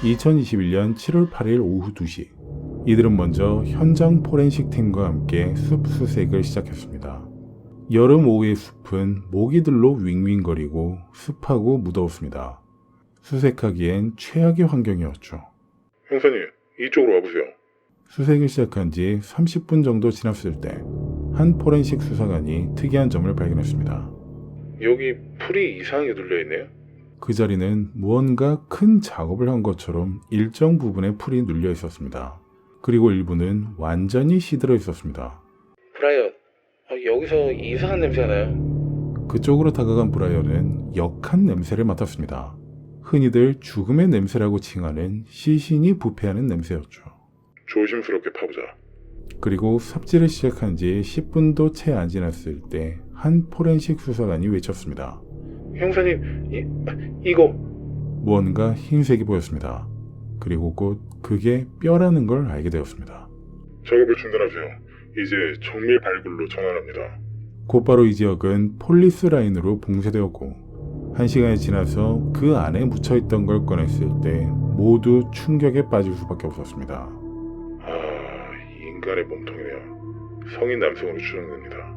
(2021년 7월 8일) 오후 2시 이들은 먼저 현장 포렌식 팀과 함께 숲 수색을 시작했습니다. 여름 오후의 숲은 모기들로 윙윙거리고 습하고 무더웠습니다. 수색하기엔 최악의 환경이었죠. 형사님, 이쪽으로 와보세요. 수색을 시작한 지 30분 정도 지났을 때 한 포렌식 수사관이 특이한 점을 발견했습니다. 여기 풀이 이상하게 눌려있네요. 그 자리는 무언가 큰 작업을 한 것처럼 일정 부분에 풀이 눌려 있었습니다. 그리고 일부는 완전히 시들어 있었습니다. 브라이언, 여기서 이상한 냄새가 나요. 그쪽으로 다가간 브라이언은 역한 냄새를 맡았습니다. 흔히들 죽음의 냄새라고 칭하는 시신이 부패하는 냄새였죠. 조심스럽게 파보자. 그리고 삽질을 시작한 지 10분도 채 안 지났을 때 한 포렌식 수사관이 외쳤습니다. 형사님, 이거 무언가 흰색이 보였습니다. 그리고 곧 그게 뼈라는 걸 알게 되었습니다. 작업을 중단하세요. 이제 정밀 발굴로 전환합니다. 곧바로 이 지역은 폴리스 라인으로 봉쇄되었고 1시간이 지나서 그 안에 묻혀있던 걸 꺼냈을 때 모두 충격에 빠질 수밖에 없었습니다. 인간의 몸통이네요. 성인 남성으로 추정됩니다.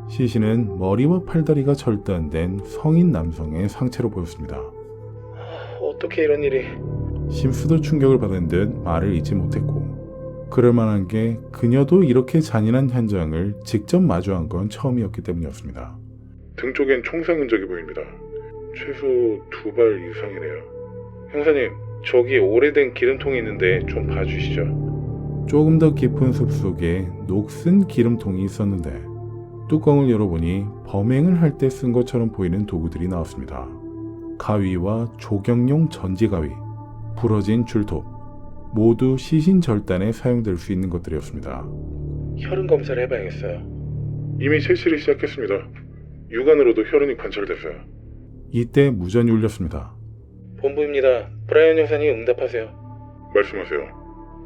시신은 머리와 팔다리가 절단된 성인 남성의 상체로 보였습니다. 어떻게 이런 일이... 심스도 충격을 받은 듯 말을 잇지 못했고 그럴 만한 게 그녀도 이렇게 잔인한 현장을 직접 마주한 건 처음이었기 때문이었습니다. 등 쪽엔 총상 흔적이 보입니다. 최소 2발 이상이네요. 형사님, 저기 오래된 기름통이 있는데 좀 봐주시죠. 조금 더 깊은 숲속에 녹슨 기름통이 있었는데 뚜껑을 열어보니 범행을 할 때 쓴 것처럼 보이는 도구들이 나왔습니다. 가위와 조경용 전지가위, 부러진 줄톱, 모두 시신 절단에 사용될 수 있는 것들이었습니다. 혈흔 검사를 해봐야겠어요. 이미 채취를 시작했습니다. 육안으로도 혈흔이 관찰됐어요. 이때 무전이 울렸습니다. 본부입니다. 브라이언 형사님 응답하세요. 말씀하세요.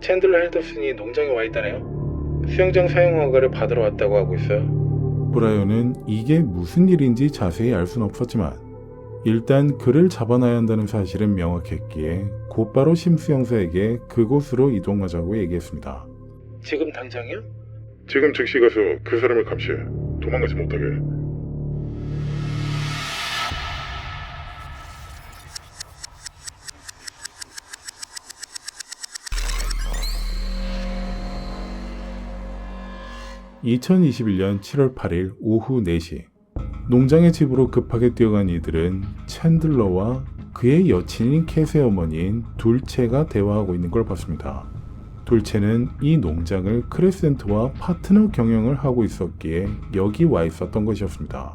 챈들러 헬더슨이 농장에 와 있다네요. 수영장 사용 허가를 받으러 왔다고 하고 있어요. 브라이언은 이게 무슨 일인지 자세히 알 수는 없었지만 일단 그를 잡아놔야 한다는 사실은 명확했기에 곧바로 심스 형사에게 그곳으로 이동하자고 얘기했습니다. 지금 당장이요? 지금 즉시 가서 그 사람을 감시해. 도망가지 못하게. (2021년 7월 8일) 오후 4시 농장의 집으로 급하게 뛰어간 이들은 챈들러와 그의 여친인 캣의 어머니인 둘체가 대화하고 있는 걸 봤습니다. 둘체는 이 농장을 크레센트와 파트너 경영을 하고 있었기에 여기 와 있었던 것이었습니다.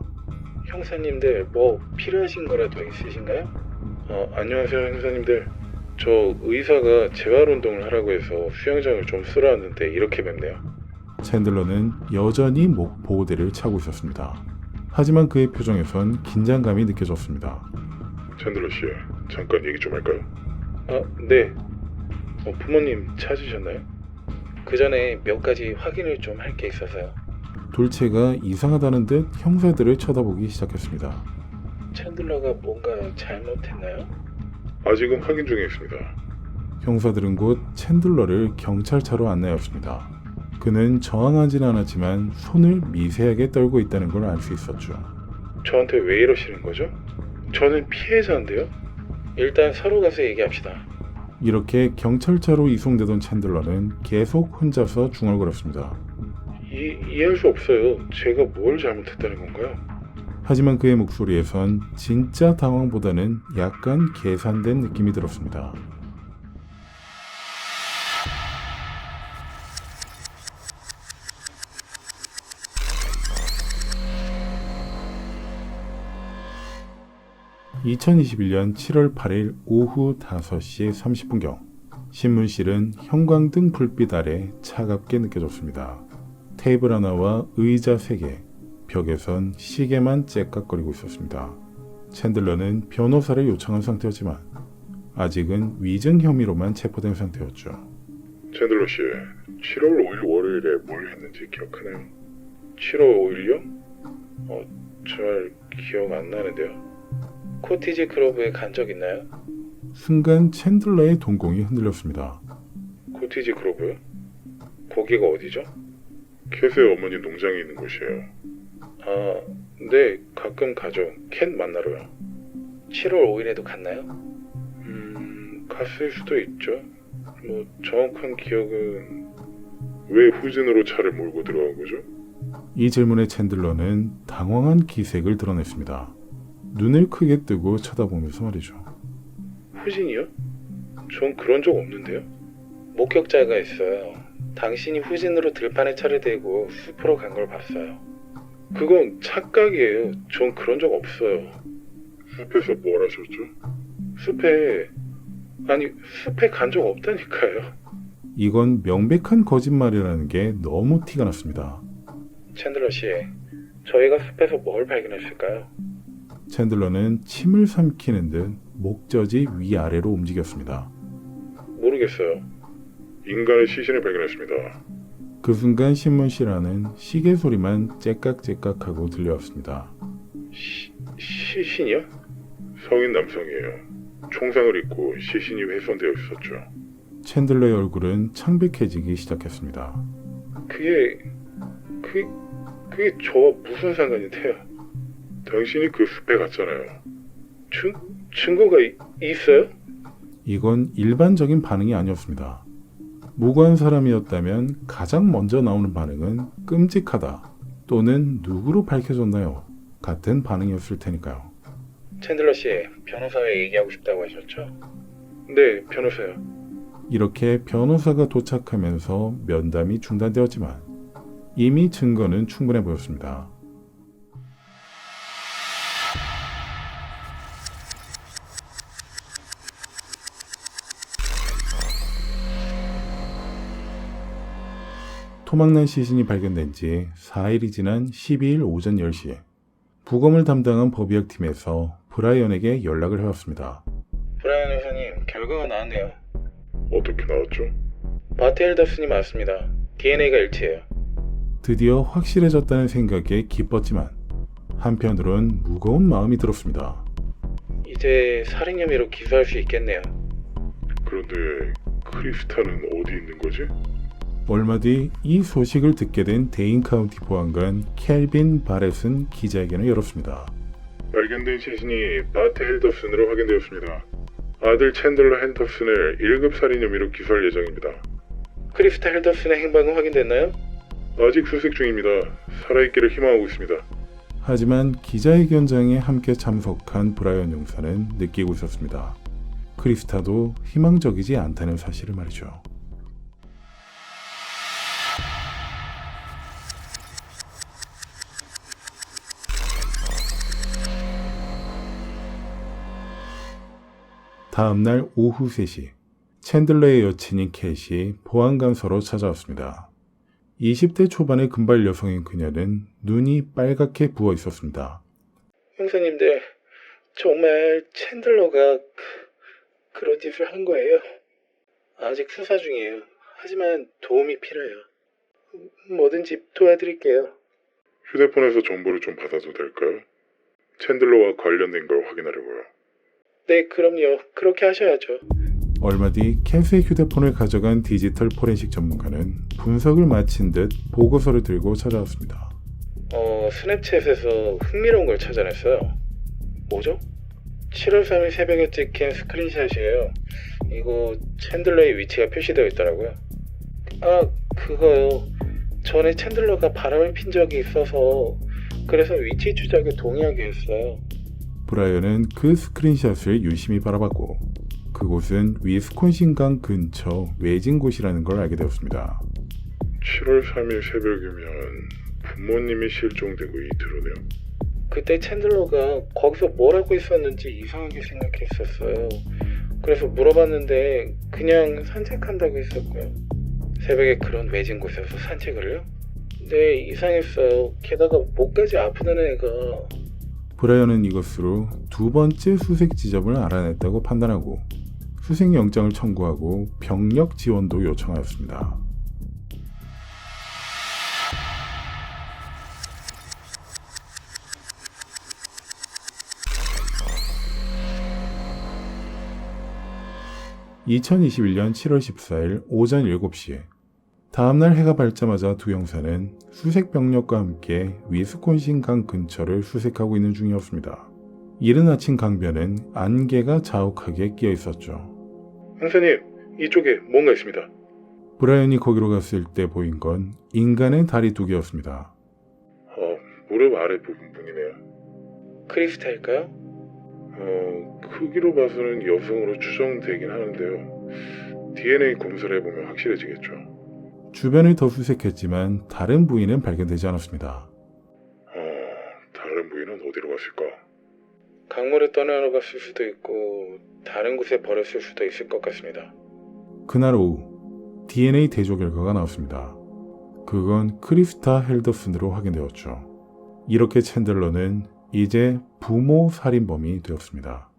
형사님들 뭐 필요하신 거라도 있으신가요? 안녕하세요 형사님들. 저 의사가 재활운동을 하라고 해서 수영장을 좀 쓰러 왔는데 이렇게 뵙네요. 챈들러는 여전히 목 보호대를 차고 있었습니다. 하지만 그의 표정에선 긴장감이 느껴졌습니다. 챈들러 씨, 잠깐 얘기 좀 할까요? 네. 부모님 찾으셨나요? 그 전에 몇 가지 확인을 좀 할 게 있어서요. 둘체가 이상하다는 듯 형사들을 쳐다보기 시작했습니다. 챈들러가 뭔가 잘못했나요? 아직은 확인 중에 있습니다. 형사들은 곧 챈들러를 경찰차로 안내했습니다. 그는 저항하지는 않았지만 손을 미세하게 떨고 있다는 걸 알 수 있었죠. 저한테 왜 이러시는 거죠? 저는 피해자인데요. 일단 서로 가서 얘기합시다. 이렇게 경찰차로 이송되던 챈들러는 계속 혼자서 중얼거렸습니다. 이해할 수 없어요. 제가 뭘 잘못했다는 건가요? 하지만 그의 목소리에선 진짜 당황보다는 약간 계산된 느낌이 들었습니다. (2021년 7월 8일) 오후 5시 30분경 신문실은 형광등 불빛 아래 차갑게 느껴졌습니다. 테이블 하나와 의자 3개, 벽에선 시계만 째깍거리고 있었습니다. 챈들러는 변호사를 요청한 상태였지만 아직은 위증 혐의로만 체포된 상태였죠. 챈들러 씨, 7월 5일 월요일에 뭘 했는지 기억하나요? 7월 5일요? 잘 기억 안 나는데요. 코티지 그로브에 간 적 있나요? 순간 챈들러의 동공이 흔들렸습니다. 코티지 그로브요? 거기가 어디죠? 캣의 어머니 농장에 있는 곳이에요. 네, 가끔 가죠. 캣 만나러요. 7월 5일에도 갔나요? 갔을 수도 있죠. 뭐 정확한 기억은... 왜 후진으로 차를 몰고 들어간 거죠? 이 질문에 챈들러는 당황한 기색을 드러냈습니다. 눈을 크게 뜨고 쳐다보면서 말이죠. 후진이요? 전 그런 적 없는데요. 목격자가 있어요. 당신이 후진으로 들판에 차를 대고 숲으로 간 걸 봤어요. 그건 착각이에요. 전 그런 적 없어요. 숲에서 뭘 하셨죠? 숲에 간 적 없다니까요. 이건 명백한 거짓말이라는 게 너무 티가 났습니다. 챈들러 씨, 저희가 숲에서 뭘 발견했을까요? 챈들러는 침을 삼키는 듯 목젖이 위아래로 움직였습니다. 모르겠어요. 인간의 시신을 발견했습니다. 그 순간 신문실안은 시계 소리만 째깍째깍하고 들려왔습니다. 시신이요? 성인 남성이에요. 총상을 입고 시신이 훼손되어 있었죠. 챈들러의 얼굴은 창백해지기 시작했습니다. 그게 저와 무슨 상관인데요? 당신이 그 숲에 갔잖아요. 증거가 있어요? 이건 일반적인 반응이 아니었습니다. 무고한 사람이었다면 가장 먼저 나오는 반응은 끔찍하다 또는 누구로 밝혀졌나요? 같은 반응이었을 테니까요. 챈들러 씨, 변호사와 얘기하고 싶다고 하셨죠? 네, 변호사요. 이렇게 변호사가 도착하면서 면담이 중단되었지만 이미 증거는 충분해 보였습니다. 토막난 시신이 발견된 지 4일이 지난 12일 오전 10시에 부검을 담당한 법의학팀에서 브라이언에게 연락을 해왔습니다. 브라이언 의사님, 결과가 나왔네요. 어떻게 나왔죠? 바테일더슨이 맞습니다. DNA가 일치해요. 드디어 확실해졌다는 생각에 기뻤지만 한편으론 무거운 마음이 들었습니다. 이제 살인 혐의로 기소할 수 있겠네요. 그런데 크리스타는 어디 있는 거지? 얼마 뒤 이 소식을 듣게 된 데인 카운티 보안관 켈빈 바렛은 기자회견을 열었습니다. 발견된 시신이 바트 헬더슨으로 확인되었습니다. 아들 챈들러 헨더슨을 1급 살인 혐의로 기소할 예정입니다. 크리스타 헬더슨의 행방은 확인됐나요? 아직 수색 중입니다. 살아있기를 희망하고 있습니다. 하지만 기자회견장에 함께 참석한 브라이언 용사는 느끼고 있었습니다. 크리스타도 희망적이지 않다는 사실을 말이죠. 다음날 오후 3시, 챈들러의 여친인 캣이 보안관서로 찾아왔습니다. 20대 초반의 금발 여성인 그녀는 눈이 빨갛게 부어 있었습니다. 형사님들, 정말 챈들러가 그런 짓을 한 거예요? 아직 수사 중이에요. 하지만 도움이 필요해요. 뭐든지 도와드릴게요. 휴대폰에서 정보를 좀 받아도 될까요? 챈들러와 관련된 걸 확인하려고요. 네, 그럼요. 그렇게 하셔야죠. 얼마 뒤 캣의 휴대폰을 가져간 디지털 포렌식 전문가는 분석을 마친 듯 보고서를 들고 찾아왔습니다. 스냅챗에서 흥미로운 걸 찾아냈어요. 뭐죠? 7월 3일 새벽에 찍힌 스크린샷이에요. 이거 챈들러의 위치가 표시되어 있더라고요. 아, 그거요. 전에 챈들러가 바람을 핀 적이 있어서 그래서 위치 추적에 동의하게 했어요. 브라이언은 그 스크린샷을 유심히 바라봤고 그곳은 위스콘신강 근처 외진 곳이라는 걸 알게 되었습니다. 7월 3일 새벽이면 부모님이 실종되고 이틀후네요. 그때 챈들러가 거기서 뭘 하고 있었는지 이상하게 생각했었어요. 그래서 물어봤는데 그냥 산책한다고 했었고요. 새벽에 그런 외진 곳에서 산책을요? 네, 이상했어요. 게다가 목까지 아프다는 애가. 브라이언은 이것으로 두 번째 수색 지점을 알아냈다고 판단하고 수색영장을 청구하고 병력 지원도 요청하였습니다. (2021년 7월 14일) 오전 7시에 다음날 해가 밝자마자 두 형사는 수색 병력과 함께 위스콘신 강 근처를 수색하고 있는 중이었습니다. 이른 아침 강변은 안개가 자욱하게 끼어 있었죠. 형사님, 이쪽에 뭔가 있습니다. 브라이언이 거기로 갔을 때 보인 건 인간의 다리 두 개였습니다. 무릎 아래 부분뿐이네요. 크리스타일까요? 크기로 봐서는 여성으로 추정되긴 하는데요. DNA 검사를 해보면 확실해지겠죠. 주변을 더 수색했지만 다른 부위는 발견되지 않았습니다. 다른 부인은 어디로 갔을까? 강물에 떠나러 갔을 수도 있고 다른 곳에 버렸을 수도 있을 것 같습니다. 그날 오후 DNA 대조 결과가 나왔습니다. 그건 크리스타 헬더슨으로 확인되었죠. 이렇게 챈들러는 이제 부모 살인범이 되었습니다.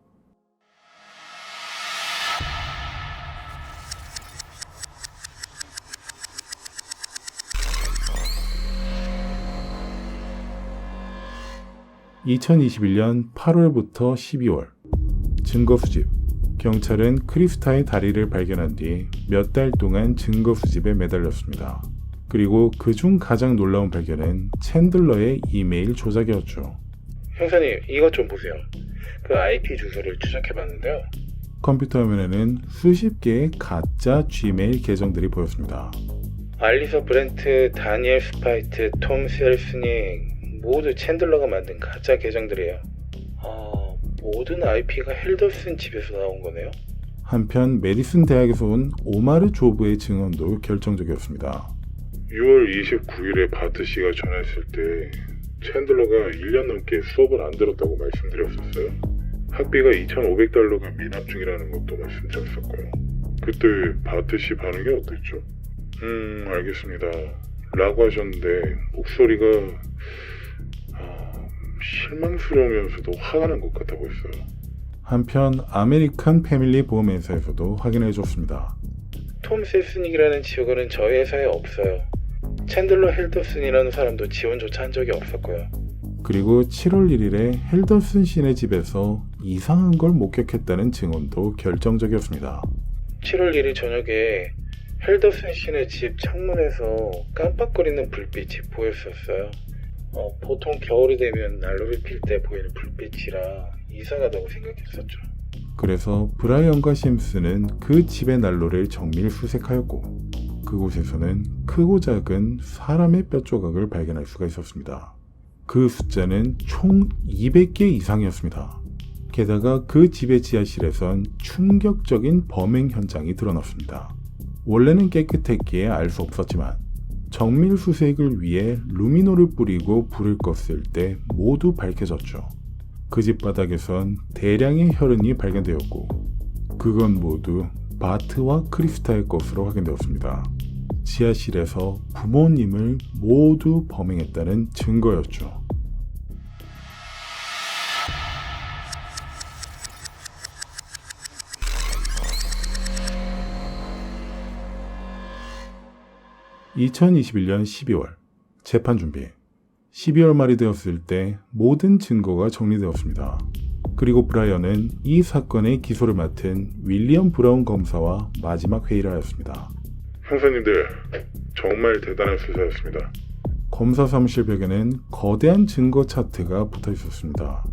(2021년 8월부터 12월) 증거 수집. 경찰은 크리스타의 다리를 발견한 뒤 몇 달 동안 증거 수집에 매달렸습니다. 그리고 그중 가장 놀라운 발견은 챈들러의 이메일 조작이었죠. 형사님, 이것 좀 보세요. 그 IP 주소를 추적해봤는데요. 컴퓨터 화면에는 수십 개의 가짜 G메일 계정들이 보였습니다. 알리서 브렌트, 다니엘 스파이트, 톰 셀스닝 모두 챈들러가 만든 가짜 계정들이에요. 모든 IP가 헬더슨 집에서 나온 거네요. 한편 메디슨 대학에서 온 오마르 조브의 증언도 결정적이었습니다. 6월 29일에 바트 씨가 전화했을 때 챈들러가 1년 넘게 수업을 안 들었다고 말씀드렸었어요. 학비가 $2,500가 미납 중이라는 것도 말씀드렸었고요. 그때 바트 씨 반응이 어땠죠? 알겠습니다 라고 하셨는데 목소리가 실망스러우면서도 화가 난 것 같아 보였어요. 한편 아메리칸 패밀리 보험회사에서도 확인해줬습니다. 톰 셀스닉이라는 직원은 저희 회사에 없어요. 챈들러 헬더슨이라는 사람도 지원조차 한 적이 없었고요. 그리고 7월 1일에 헬더슨 씨네 집에서 이상한 걸 목격했다는 증언도 결정적이었습니다. 7월 1일 저녁에 헬더슨 씨네 집 창문에서 깜빡거리는 불빛이 보였었어요. 보통 겨울이 되면 난로를 필 때 보이는 불빛이라 이상하다고 생각했었죠. 그래서 브라이언과 심슨은 그 집의 난로를 정밀 수색하였고 그곳에서는 크고 작은 사람의 뼈 조각을 발견할 수가 있었습니다. 그 숫자는 총 200개 이상이었습니다. 게다가 그 집의 지하실에선 충격적인 범행 현장이 드러났습니다. 원래는 깨끗했기에 알 수 없었지만 정밀 수색을 위해 루미노를 뿌리고 불을 껐을 때 모두 밝혀졌죠. 그 집 바닥에선 대량의 혈흔이 발견되었고 그건 모두 바트와 크리스타의 것으로 확인되었습니다. 지하실에서 부모님을 모두 범행했다는 증거였죠. (2021년 12월) 재판 준비. 12월 말이 되었을 때 모든 증거가 정리되었습니다. 그리고 브라이언은 이 사건의 기소를 맡은 윌리엄 브라운 검사와 마지막 회의를 하였습니다. 형사님들, 정말 대단한 수사였습니다. 검사 사무실 벽에는 거대한 증거 차트가 붙어 있었습니다.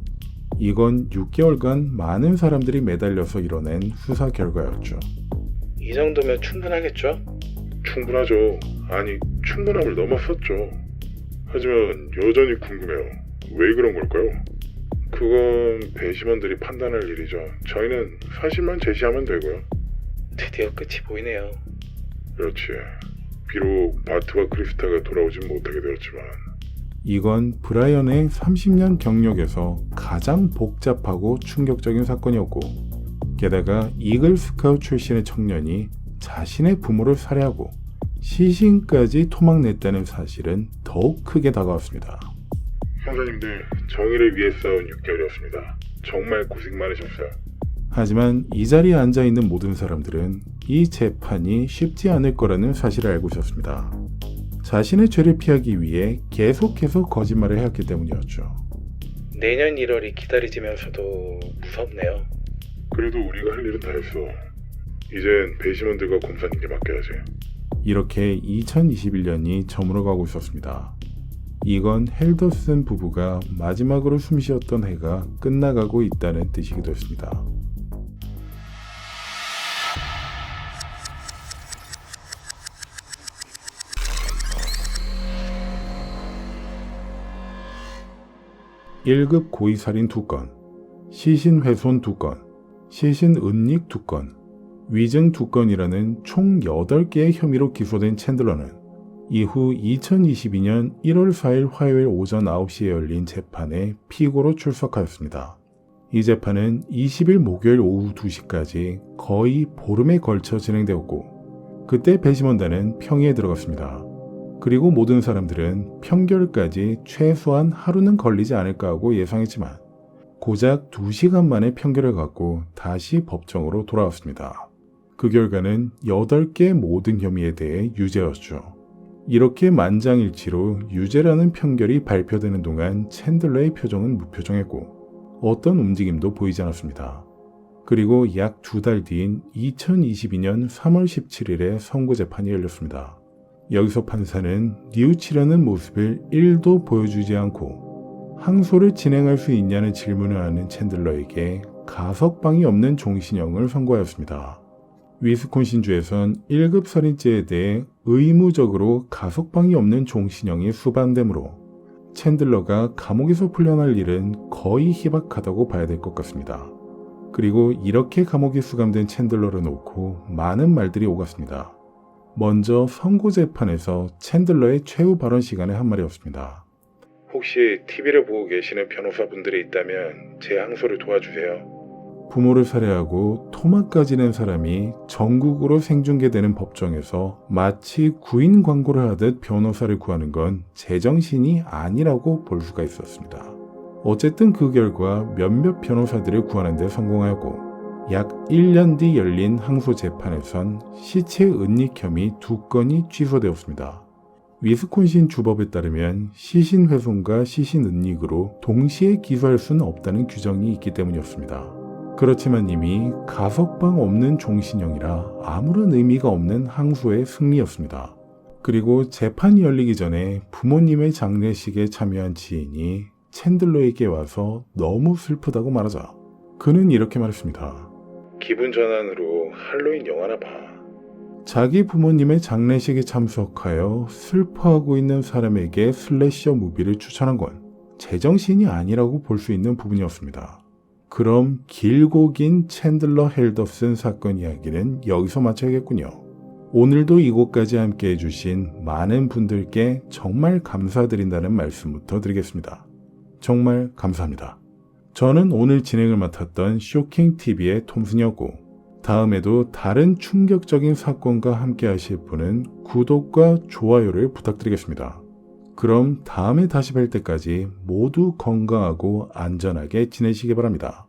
이건 6개월간 많은 사람들이 매달려서 이뤄낸 수사 결과였죠. 이 정도면 충분하겠죠? 충분하죠. 아니, 충분함을 넘었었죠. 하지만 여전히 궁금해요. 왜 그런 걸까요? 그건 배심원들이 판단할 일이죠. 저희는 사실만 제시하면 되고요. 드디어 끝이 보이네요. 그렇지. 비록 바트와 크리스타가 돌아오진 못하게 되었지만 이건 브라이언의 30년 경력에서 가장 복잡하고 충격적인 사건이었고 게다가 이글 스카우트 출신의 청년이 자신의 부모를 살해하고 시신까지 토막냈다는 사실은 더욱 크게 다가왔습니다. 형사님들, 정의를 위해 싸운 6개월이었습니다. 정말 고생 많으셨어요. 하지만 이 자리에 앉아있는 모든 사람들은 이 재판이 쉽지 않을 거라는 사실을 알고 있었습니다. 자신의 죄를 피하기 위해 계속해서 거짓말을 해왔기 때문이었죠. 내년 1월이 기다려지면서도 무섭네요. 그래도 우리가 할 일은 다 했어. 이젠 배심원들과 검사님께 맡겨야지. 이렇게 2021년이 저물어가고 있었습니다. 이건 헬더슨 부부가 마지막으로 숨쉬었던 해가 끝나가고 있다는 뜻이기도 했습니다. (1급) 고의살인 2건, 시신훼손 2건, 시신은닉 2건, 위증 2건이라는 총 8개의 혐의로 기소된 챈들러는 이후 2022년 1월 4일 화요일 오전 9시에 열린 재판에 피고로 출석하였습니다. 이 재판은 20일 목요일 오후 2시까지 거의 보름에 걸쳐 진행되었고 그때 배심원단은 평의에 들어갔습니다. 그리고 모든 사람들은 판결까지 최소한 하루는 걸리지 않을까 하고 예상했지만 고작 2시간 만에 판결을 갖고 다시 법정으로 돌아왔습니다. 그 결과는 8개 모든 혐의에 대해 유죄였죠. 이렇게 만장일치로 유죄라는 판결이 발표되는 동안 챈들러의 표정은 무표정했고 어떤 움직임도 보이지 않았습니다. 그리고 약 2달 뒤인 2022년 3월 17일에 선고재판이 열렸습니다. 여기서 판사는 뉘우치려는 모습을 1도 보여주지 않고 항소를 진행할 수 있냐는 질문을 하는 챈들러에게 가석방이 없는 종신형을 선고하였습니다. 위스콘신주에선 1급 살인죄에 대해 의무적으로 가석방이 없는 종신형이 수반되므로 챈들러가 감옥에서 풀려날 일은 거의 희박하다고 봐야 될 것 같습니다. 그리고 이렇게 감옥에 수감된 챈들러를 놓고 많은 말들이 오갔습니다. 먼저 선고재판에서 챈들러의 최후 발언 시간에 한 말이었습니다. 혹시 TV를 보고 계시는 변호사분들이 있다면 제 항소를 도와주세요. 부모를 살해하고 토막까지 낸 사람이 전국으로 생중계되는 법정에서 마치 구인 광고를 하듯 변호사를 구하는 건 제정신이 아니라고 볼 수가 있었습니다. 어쨌든 그 결과 몇몇 변호사들을 구하는 데 성공하였고 약 1년 뒤 열린 항소 재판에선 시체 은닉 혐의 2건이 취소되었습니다. 위스콘신 주법에 따르면 시신 훼손과 시신 은닉으로 동시에 기소할 수는 없다는 규정이 있기 때문이었습니다. 그렇지만 이미 가석방 없는 종신형이라 아무런 의미가 없는 항소의 승리였습니다. 그리고 재판이 열리기 전에 부모님의 장례식에 참여한 지인이 챈들러에게 와서 너무 슬프다고 말하자 그는 이렇게 말했습니다. 기분 전환으로 할로윈 영화나 봐. 자기 부모님의 장례식에 참석하여 슬퍼하고 있는 사람에게 슬래셔 무비를 추천한 건 제정신이 아니라고 볼 수 있는 부분이었습니다. 그럼 길고 긴 챈들러 헬더슨 사건 이야기는 여기서 마쳐야겠군요. 오늘도 이곳까지 함께 해주신 많은 분들께 정말 감사드린다는 말씀부터 드리겠습니다. 정말 감사합니다. 저는 오늘 진행을 맡았던 쇼킹TV의 톰슨이었고 다음에도 다른 충격적인 사건과 함께 하실 분은 구독과 좋아요를 부탁드리겠습니다. 그럼 다음에 다시 뵐 때까지 모두 건강하고 안전하게 지내시기 바랍니다.